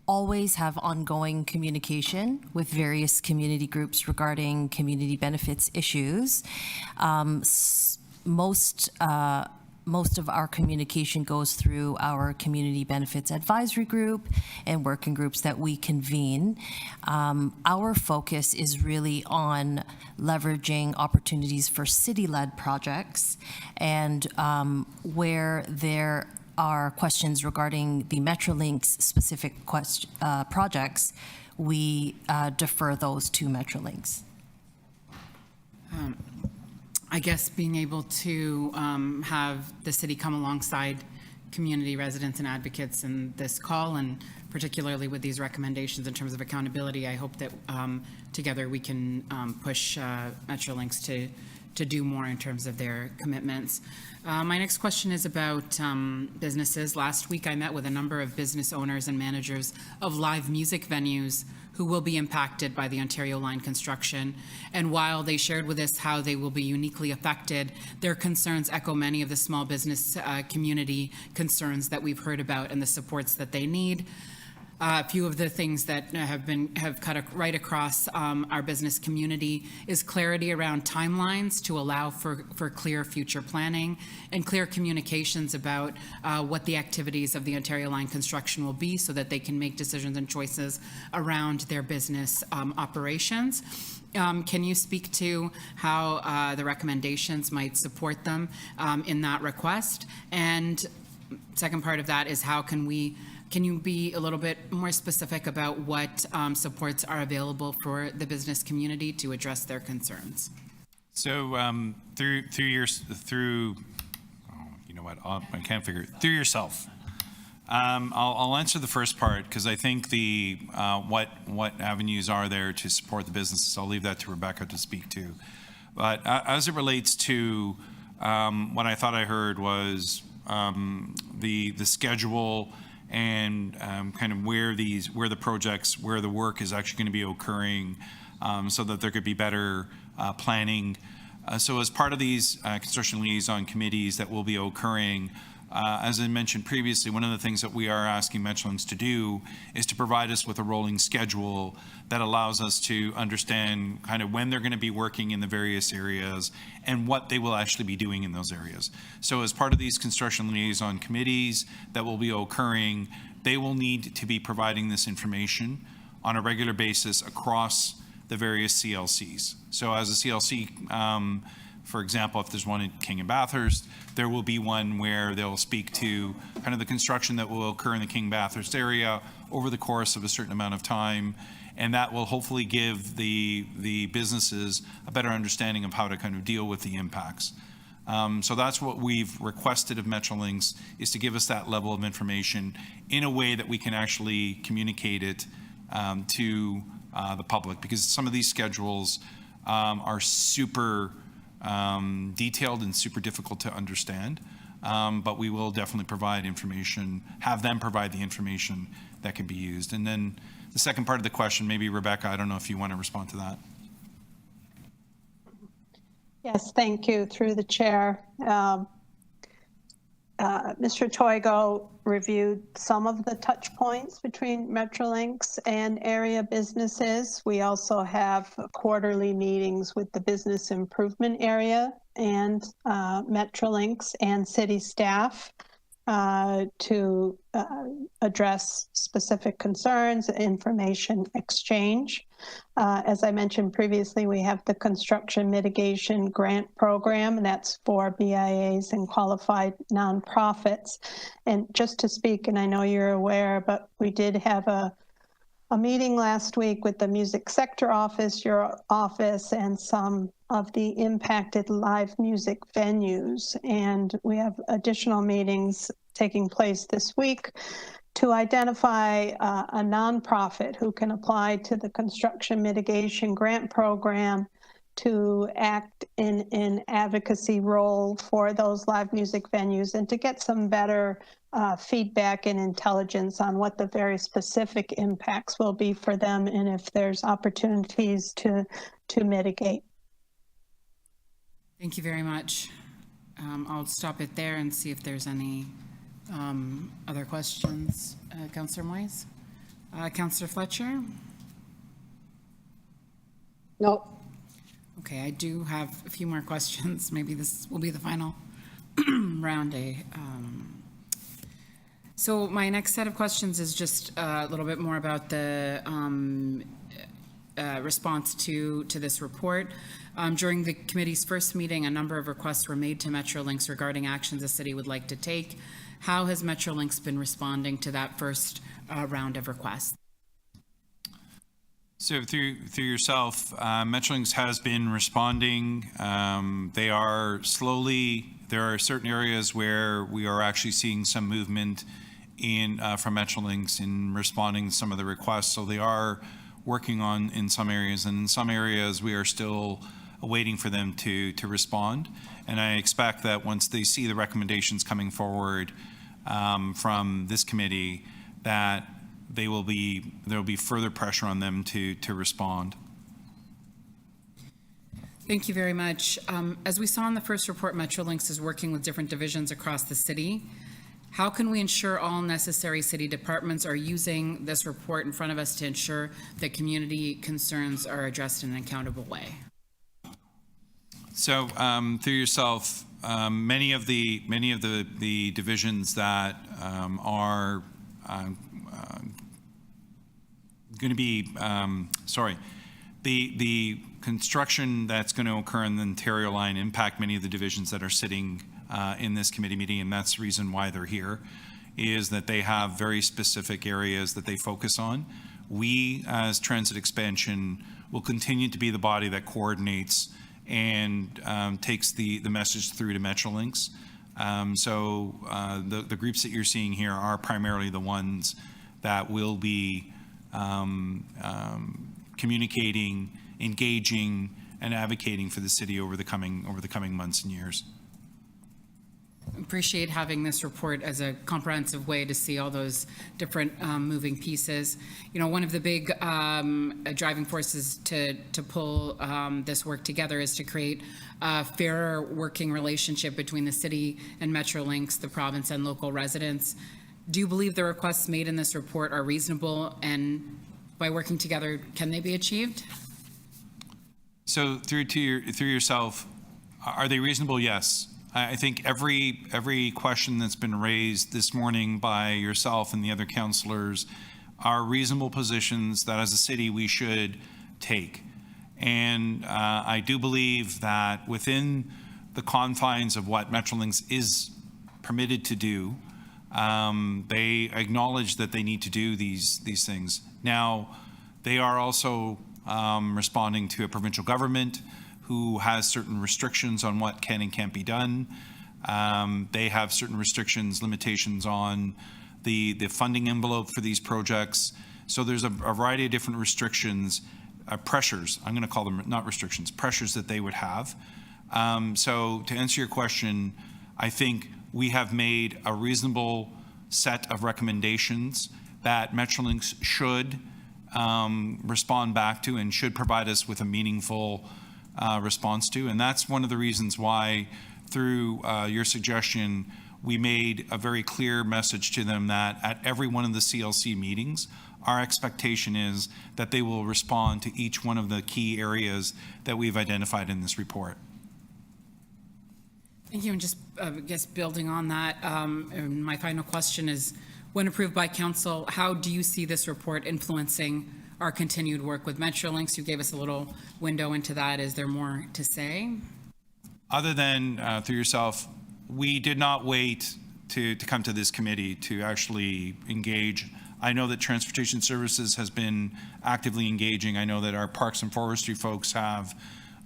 always have ongoing communication with various community groups regarding community benefits issues. Most of our communication goes through our community benefits advisory group and working groups that we convene. Our focus is really on leveraging opportunities for city-led projects, and where there are questions regarding the Metrolinx specific projects, we defer those to Metrolinx. I guess being able to have the city come alongside community residents and advocates in this call, and particularly with these recommendations in terms of accountability, I hope that together we can push Metrolinx to do more in terms of their commitments. My next question is about businesses. Last week, I met with a number of business owners and managers of live music venues who will be impacted by the Ontario Line construction. And while they shared with us how they will be uniquely affected, their concerns echo many of the small business community concerns that we've heard about and the supports that they need. A few of the things that have cut right across our business community is clarity around timelines to allow for clear future planning and clear communications about what the activities of the Ontario Line construction will be so that they can make decisions and choices around their business operations. Can you speak to how the recommendations might support them in that request? And second part of that is can you be a little bit more specific about what supports are available for the business community to address their concerns? So through yourself. I'll answer the first part because I think the what avenues are there to support the businesses. I'll leave that to Rebecca to speak to. But as it relates to what I thought I heard was the schedule and kind of where the work is actually going to be occurring, so that there could be better planning. So as part of these construction liaison committees that will be occurring, as I mentioned previously, one of the things that we are asking Metrolinx to do is to provide us with a rolling schedule that allows us to understand kind of when they're going to be working in the various areas and what they will actually be doing in those areas. So as part of these construction liaison committees that will be occurring, they will need to be providing this information on a regular basis across the various CLCs. So as a CLC, for example, if there's one in King and Bathurst, there will be one where they'll speak to kind of the construction that will occur in the King Bathurst area over the course of a certain amount of time. And that will hopefully give the businesses a better understanding of how to kind of deal with the impacts. So that's what we've requested of Metrolinx, is to give us that level of information in a way that we can actually communicate it to the public, because some of these schedules are super detailed and super difficult to understand, but we will definitely provide information, have them provide the information that can be used. And then the second part of the question, maybe Rebecca, I don't know if you want to respond to that. Yes, thank you. Through the chair. Mr. Toigo reviewed some of the touch points between Metrolinx and area businesses. We also have quarterly meetings with the business improvement area and Metrolinx and city staff to address specific concerns, information exchange. As I mentioned previously, we have the construction mitigation grant program, and that's for BIAs and qualified nonprofits. And just to speak, and I know you're aware, but we did have a meeting last week with the music sector office, your office, and some of the impacted live music venues. And we have additional meetings taking place this week to identify a nonprofit who can apply to the construction mitigation grant program to act in an advocacy role for those live music venues and to get some better feedback and intelligence on what the very specific impacts will be for them and if there's opportunities to mitigate. Thank you very much. I'll stop it there and see if there's any other questions. Councillor Moyes? Councillor Fletcher? No. Okay, I do have a few more questions. Maybe this will be the final round. So my next set of questions is just a little bit more about the response to this report. During the committee's first meeting, a number of requests were made to Metrolinx regarding actions the city would like to take. How has Metrolinx been responding to that first round of requests? So through yourself, Metrolinx has been responding. There are certain areas where we are actually seeing some movement from Metrolinx in responding to some of the requests. So they are working on in some areas, and in some areas we are still waiting for them to respond. And I expect that once they see the recommendations coming forward from this committee, that there will be further pressure on them to respond. Thank you very much. As we saw in the first report, Metrolinx is working with different divisions across the city. How can we ensure all necessary city departments are using this report in front of us to ensure that community concerns are addressed in an accountable way? So through yourself, many of the divisions that are going to be, the construction that's going to occur in the Ontario line impact many of the divisions that are sitting in this committee meeting, and that's the reason why they're here, is that they have very specific areas that they focus on. We, as Transit Expansion, will continue to be the body that coordinates and takes the message through to Metrolinx. So the groups that you're seeing here are primarily the ones that will be communicating, engaging, and advocating for the city over the coming months and years. Appreciate having this report as a comprehensive way to see all those different moving pieces. You know, one of the big driving forces to pull this work together is to create a fairer working relationship between the city and Metrolinx, the province, and local residents. Do you believe the requests made in this report are reasonable, and by working together, can they be achieved? So through yourself, are they reasonable? Yes. I think every question that's been raised this morning by yourself and the other councillors are reasonable positions that as a city we should take. And I do believe that within the confines of what Metrolinx is permitted to do, they acknowledge that they need to do these things. Now, they are also responding to a provincial government who has certain restrictions on what can and can't be done. They have certain restrictions, limitations on the funding envelope for these projects. So there's a variety of different restrictions, pressures, I'm going to call them not restrictions, pressures that they would have. So to answer your question, I think we have made a reasonable set of recommendations that Metrolinx should respond back to and should provide us with a meaningful response to. And that's one of the reasons why, through your suggestion, we made a very clear message to them that at every one of the CLC meetings, our expectation is that they will respond to each one of the key areas that we've identified in this report. Thank you. And just, I guess, building on that, and my final question is, when approved by council, how do you see this report influencing our continued work with Metrolinx? You gave us a little window into that. Is there more to say? Other than through yourself, we did not wait to come to this committee to actually engage. I know that Transportation Services has been actively engaging. I know that our Parks and Forestry folks have,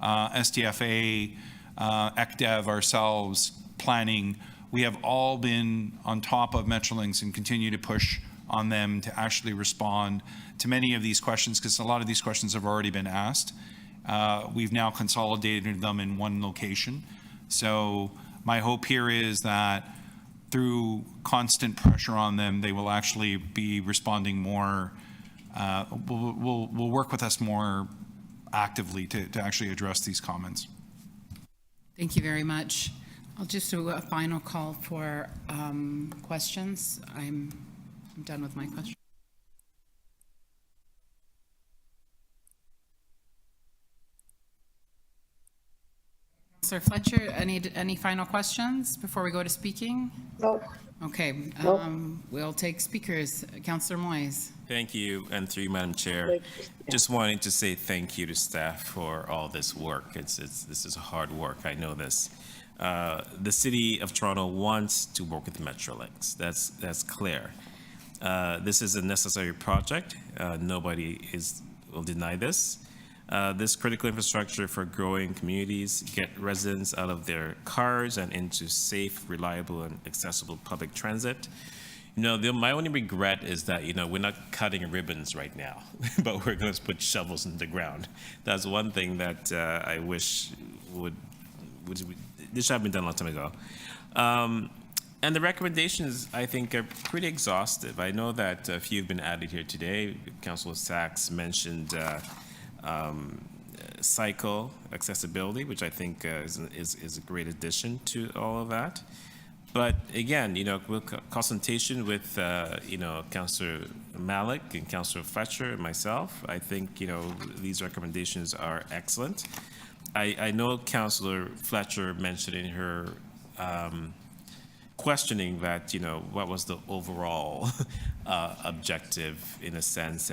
SDFA, ECDEV, ourselves, planning. We have all been on top of Metrolinx and continue to push on them to actually respond to many of these questions, because a lot of these questions have already been asked. We've now consolidated them in one location. So my hope here is that through constant pressure on them, they will actually be responding more, will work with us more actively to actually address these comments. Thank you very much. I'll just do a final call for questions. I'm done with my question. Councillor Fletcher, any final questions before we go to speaking? No. Okay, we'll take speakers. Councillor Moyes. Thank you, and through you, Madam Chair. Just wanting to say thank you to staff for all this work. This is hard work, I know this. The City of Toronto wants to work with Metrolinx. That's clear. This is a necessary project. Nobody will deny this. This critical infrastructure for growing communities get residents out of their cars and into safe, reliable, and accessible public transit. You know, my only regret is that, we're not cutting ribbons right now, but we're going to put shovels in the ground. That's one thing that I wish this should have been done a long time ago. And the recommendations, I think, are pretty exhaustive. I know that a few have been added here today. Councilor Sachs mentioned cycle accessibility, which I think is a great addition to all of that. But again, with consultation with, Councillor Malik and Councillor Fletcher and myself, I think, these recommendations are excellent. I know Councillor Fletcher mentioned in her questioning that, what was the overall objective in a sense,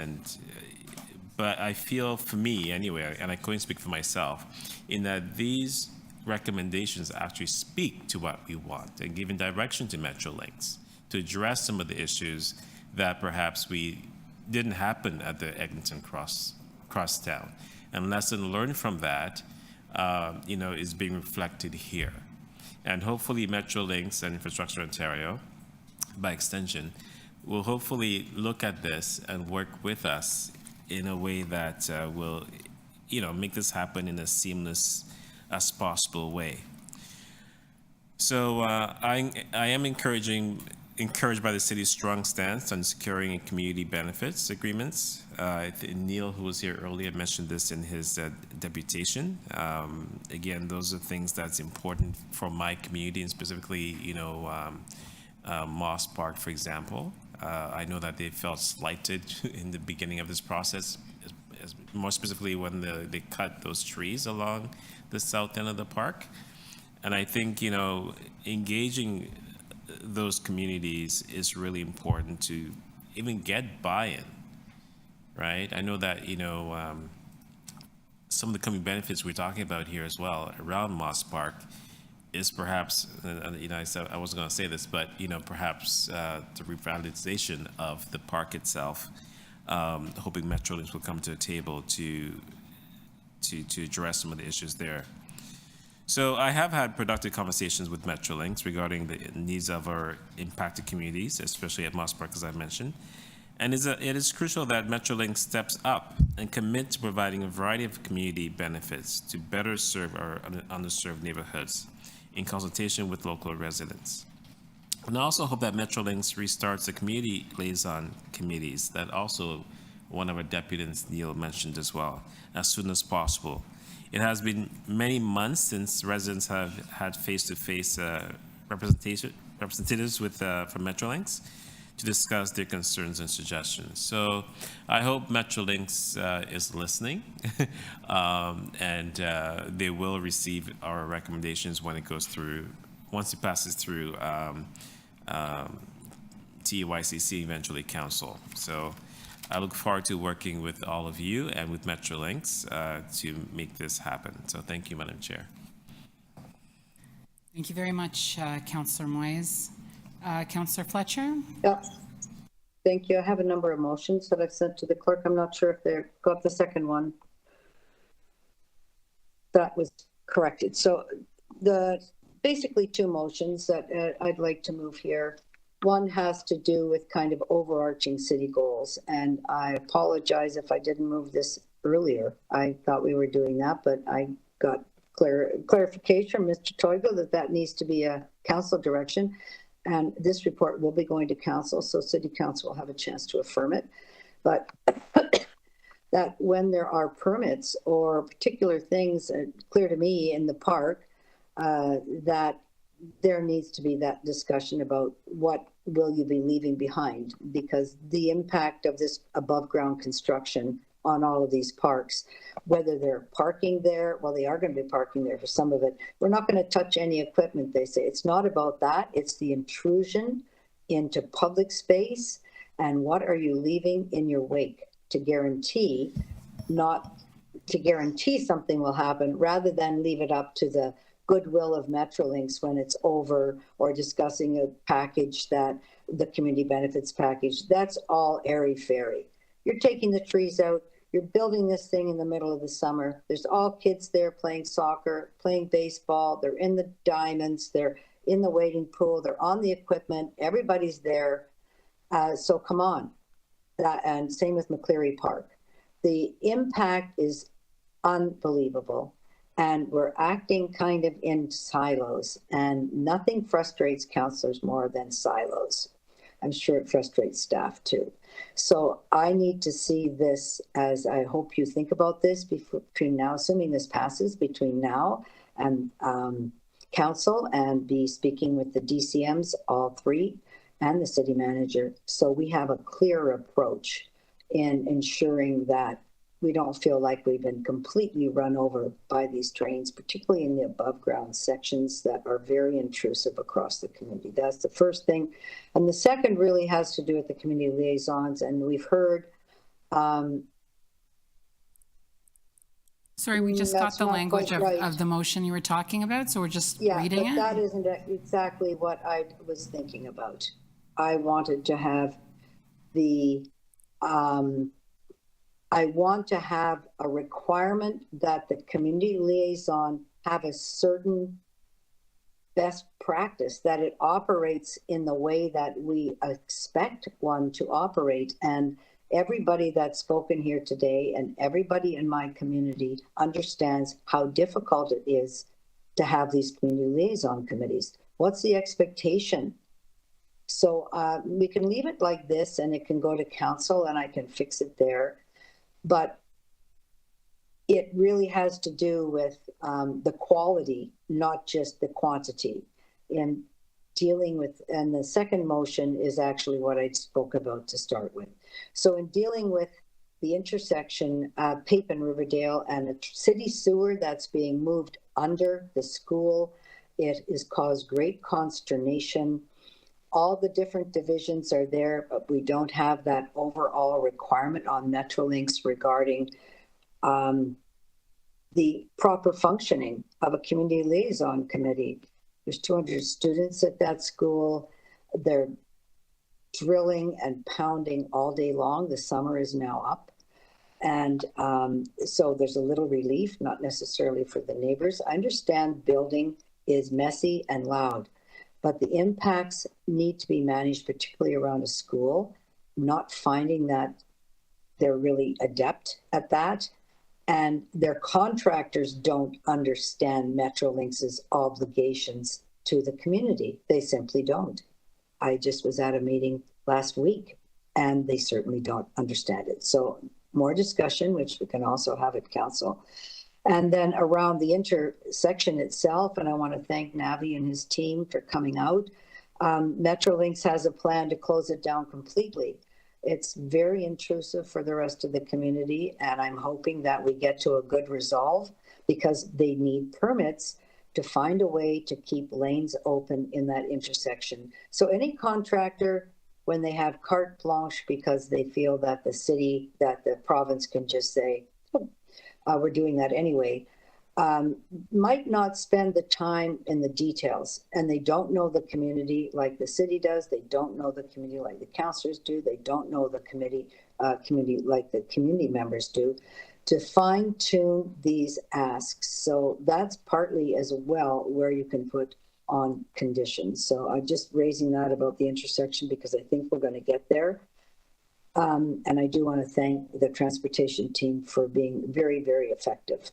but I feel for me anyway, and I couldn't speak for myself, in that these recommendations actually speak to what we want and giving direction to Metrolinx to address some of the issues that perhaps we didn't happen at the Eglinton crosstown. And lesson learned from that, is being reflected here. And hopefully Metrolinx and Infrastructure Ontario, by extension, will hopefully look at this and work with us in a way that will, make this happen in a seamless as possible way. So I am encouraged by the city's strong stance on securing community benefits agreements. Neil, who was here earlier, mentioned this in his deputation. Again, those are things that's important for my community, and specifically, Moss Park, for example. I know that they felt slighted in the beginning of this process, more specifically when they cut those trees along the south end of the park. And I think, engaging those communities is really important to even get buy-in, right? I know that, some of the coming benefits we're talking about here as well around Moss Park is perhaps, I said I wasn't going to say this, but, perhaps the revitalization of the park itself, hoping Metrolinx will come to a table to address some of the issues there. So I have had productive conversations with Metrolinx regarding the needs of our impacted communities, especially at Moss Park, as I mentioned. And it is crucial that Metrolinx steps up and commit to providing a variety of community benefits to better serve our underserved neighborhoods in consultation with local residents. And I also hope that Metrolinx restarts the community liaison committees that also one of our deputies, Neil, mentioned as well, as soon as possible. It has been many months since residents have had face-to-face representatives from Metrolinx to discuss their concerns and suggestions. So I hope Metrolinx is listening and they will receive our recommendations when it goes through, once it passes through TYCC, eventually Council. So I look forward to working with all of you and with Metrolinx to make this happen. So thank you, Madam Chair. Thank you very much, Councillor Moyes. Councillor Fletcher? Yeah. Thank you. I have a number of motions that I've sent to the clerk. I'm not sure if they got the second one. That was corrected. So basically two motions that I'd like to move here. One has to do with kind of overarching city goals, and I apologize if I didn't move this earlier. I thought we were doing that, but I got clarification from Mr. Toigo that needs to be a council direction, and this report will be going to council, so city council will have a chance to affirm it. But that when there are permits or particular things clear to me in the park, that there needs to be that discussion about what will you be leaving behind, because the impact of this above ground construction on all of these parks, whether they're parking there, well, they are going to be parking there for some of it. We're not going to touch any equipment, they say. It's not about that. It's the intrusion into public space and what are you leaving in your wake to guarantee, not to guarantee something will happen, rather than leave it up to the goodwill of Metrolinx when it's over, or discussing a package that the community benefits package. That's all airy-fairy. You're taking the trees out, you're building this thing in the middle of the summer. There's all kids there playing soccer, playing baseball, they're in the diamonds, they're in the wading pool, they're on the equipment, everybody's there. So come on. And same with McCleary Park. The impact is unbelievable. And we're acting kind of in silos, and nothing frustrates councillors more than silos. I'm sure it frustrates staff too. So I need to see this, as I hope you think about this between now, assuming this passes between now and council and be speaking with the DCMs, all three, and the city manager. So we have a clear approach in ensuring that we don't feel like we've been completely run over by these trains, particularly in the above ground sections that are very intrusive across the community. That's the first thing. And the second really has to do with the community liaisons. And we've heard, Sorry, we just got that's the not language quite right. of the motion you were talking about, so we're just Yeah, reading but it? that isn't exactly what I was thinking about. I wanted to have the, I want to have a requirement that the community liaison have a certain best practice, that it operates in the way that we expect one to operate. And everybody that's spoken here today and everybody in my community understands how difficult it is to have these community liaison committees. What's the expectation? So we can leave it like this and it can go to council and I can fix it there. But it really has to do with the quality, not just the quantity. In dealing with, and the second motion is actually what I spoke about to start with. So in dealing with the intersection, Pape and Riverdale, and a city sewer that's being moved under the school, it has caused great consternation. All the different divisions are there, but we don't have that overall requirement on Metrolinx regarding the proper functioning of a community liaison committee. There's 200 students at that school. They're drilling and pounding all day long. The summer is now up. And so there's a little relief, not necessarily for the neighbors. I understand building is messy and loud, but the impacts need to be managed, particularly around a school, not finding that they're really adept at that. And their contractors don't understand Metrolinx's obligations to the community. They simply don't. I just was at a meeting last week and they certainly don't understand it. So more discussion, which we can also have at council. And then around the intersection itself, and I want to thank Navi and his team for coming out. Metrolinx has a plan to close it down completely. It's very intrusive for the rest of the community, and I'm hoping that we get to a good resolve because they need permits to find a way to keep lanes open in that intersection. So any contractor, when they have carte blanche because they feel that the city, that the province can just say, oh, we're doing that anyway, might not spend the time in the details, and they don't know the community like the city does. They don't know the community like the councillors do. They don't know the community like the community members do, to fine tune these asks. So that's partly as well where you can put on conditions. So I'm just raising that about the intersection because I think we're going to get there. And I do want to thank the transportation team for being very, very effective.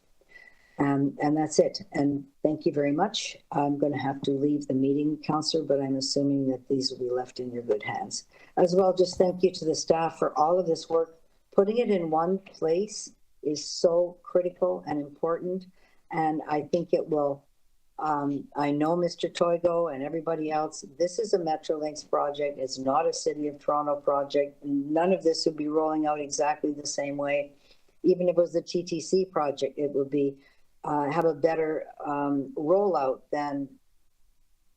And that's it. And thank you very much. I'm going to have to leave the meeting, Councillor, but I'm assuming that these will be left in your good hands. As well, just thank you to the staff for all of this work. Putting it in one place is so critical and important. And I think it will, I know Mr. Toigo and everybody else, this is a Metrolinx project. It's not a City of Toronto project. None of this would be rolling out exactly the same way. Even if it was the TTC project, it would be have a better rollout than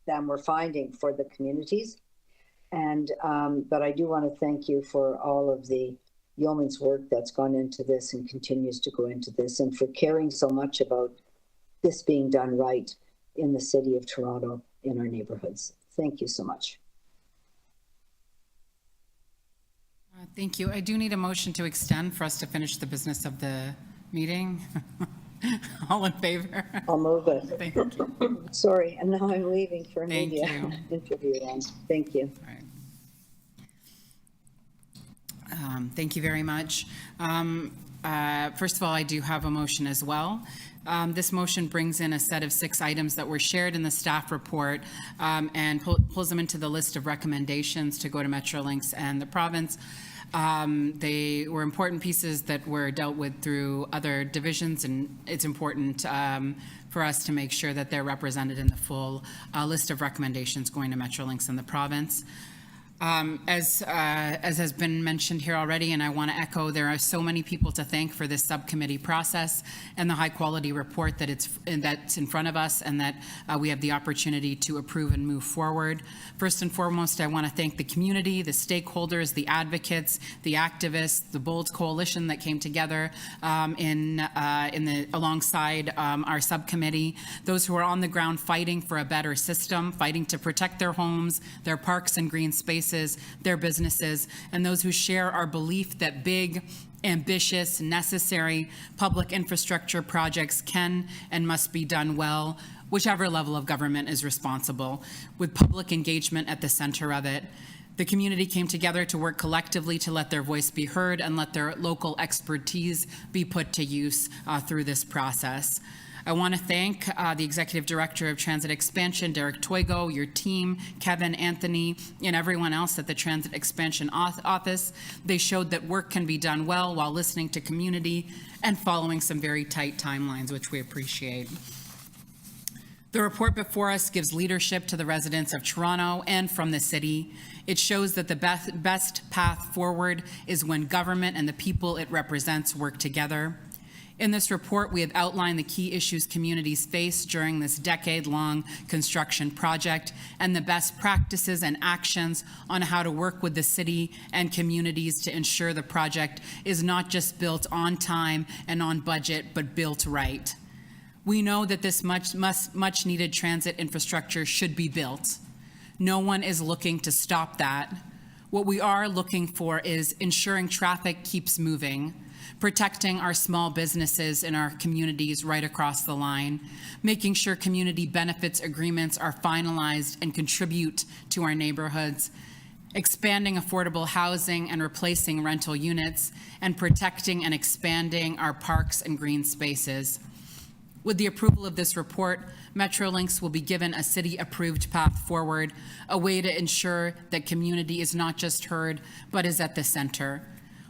we're finding for the communities. And but I do want to thank you for all of the yeoman's work that's gone into this and continues to go into this, and for caring so much about this being done right in the City of Toronto, in our neighborhoods. Thank you so much. Thank you. I do need a motion to extend for us to finish the business of the meeting. All in favor? I'll move it. Thank you. Sorry, and now I'm leaving for a Thank media you. interview. Thank you. All right. Thank you very much. First of all, I do have a motion as well. This motion brings in a set of 6 items that were shared in the staff report and pulls them into the list of recommendations to go to Metrolinx and the province. They were important pieces that were dealt with through other divisions, and it's important for us to make sure that they're represented in the full list of recommendations going to Metrolinx in the province. As has been mentioned here already, and I want to echo, there are so many people to thank for this subcommittee process and the high-quality report that's in front of us, and that we have the opportunity to approve and move forward. First and foremost, I want to thank the community, the stakeholders, the advocates, the activists, the bold coalition that came together alongside our subcommittee, those who are on the ground fighting for a better system, fighting to protect their homes, their parks and green spaces, their businesses, and those who share our belief that big, ambitious, necessary public infrastructure projects can and must be done well, whichever level of government is responsible, with public engagement at the center of it. The community came together to work collectively to let their voice be heard and let their local expertise be put to use through this process. I want to thank the Executive Director of Transit Expansion, Derek Toigo, your team, Kevin, Anthony, and everyone else at the Transit Expansion Office. They showed that work can be done well while listening to community and following some very tight timelines, which we appreciate. The report before us gives leadership to the residents of Toronto and from the city. It shows that the best path forward is when government and the people it represents work together. In this report, we have outlined the key issues communities face during this decade-long construction project and the best practices and actions on how to work with the city and communities to ensure the project is not just built on time and on budget, but built right. We know that this much needed transit infrastructure should be built. No one is looking to stop that. What we are looking for is ensuring traffic keeps moving, protecting our small businesses in our communities right across the line, making sure community benefits agreements are finalized and contribute to our neighborhoods, expanding affordable housing and replacing rental units, and protecting and expanding our parks and green spaces. With the approval of this report, Metrolinx will be given a city-approved path forward, a way to ensure that community is not just heard, but is at the center.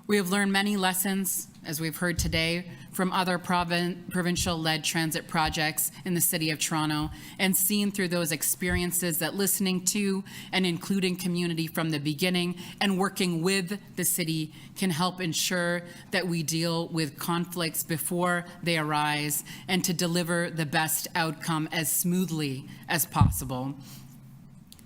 We have learned many lessons, as we've heard today, from other provincial-led transit projects in the City of Toronto, and seen through those experiences that listening to and including community from the beginning and working with the city can help ensure that we deal with conflicts before they arise and to deliver the best outcome as smoothly as possible.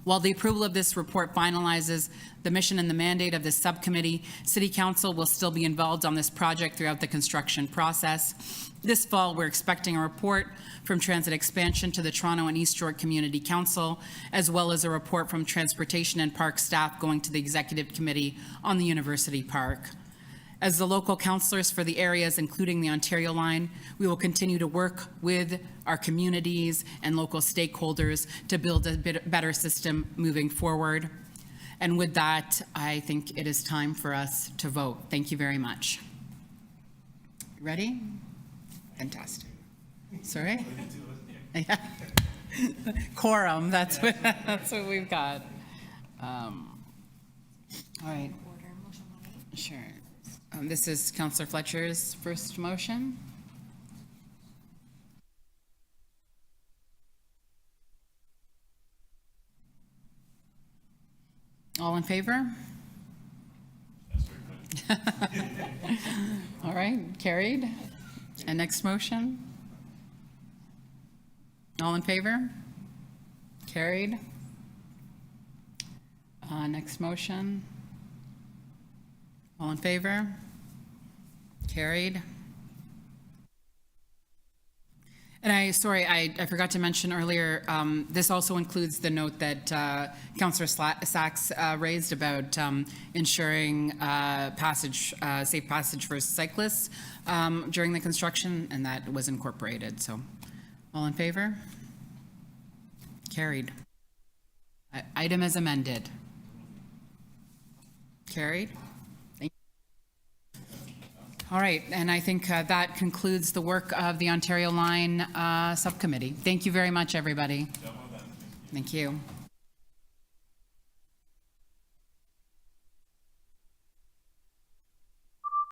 While the approval of this report finalizes the mission and the mandate of this subcommittee, City Council will still be involved on this project throughout the construction process. This fall, we're expecting a report from Transit Expansion to the Toronto and East York Community Council, as well as a report from Transportation and Park staff going to the Executive Committee on the University Park. As the local councillors for the areas, including the Ontario line, we will continue to work with our communities and local stakeholders to build a better system moving forward. And with that, I think it is time for us to vote. Thank you very much. Ready? Fantastic. Sorry? Yeah. Quorum, that's what we've got. All right. Sure. This is Councillor Fletcher's first motion. All in favor? All right, carried. And next motion? All in favor? Carried. Next motion? All in favor? Carried. And I forgot to mention earlier, this also includes the note that Councillor Sachs raised about ensuring safe passage for cyclists during the construction, and that was incorporated. So, all in favor? Carried. Item as amended. Carried. All right, and I think that concludes the work of the Ontario Line Subcommittee. Thank you very much, everybody. Thank you.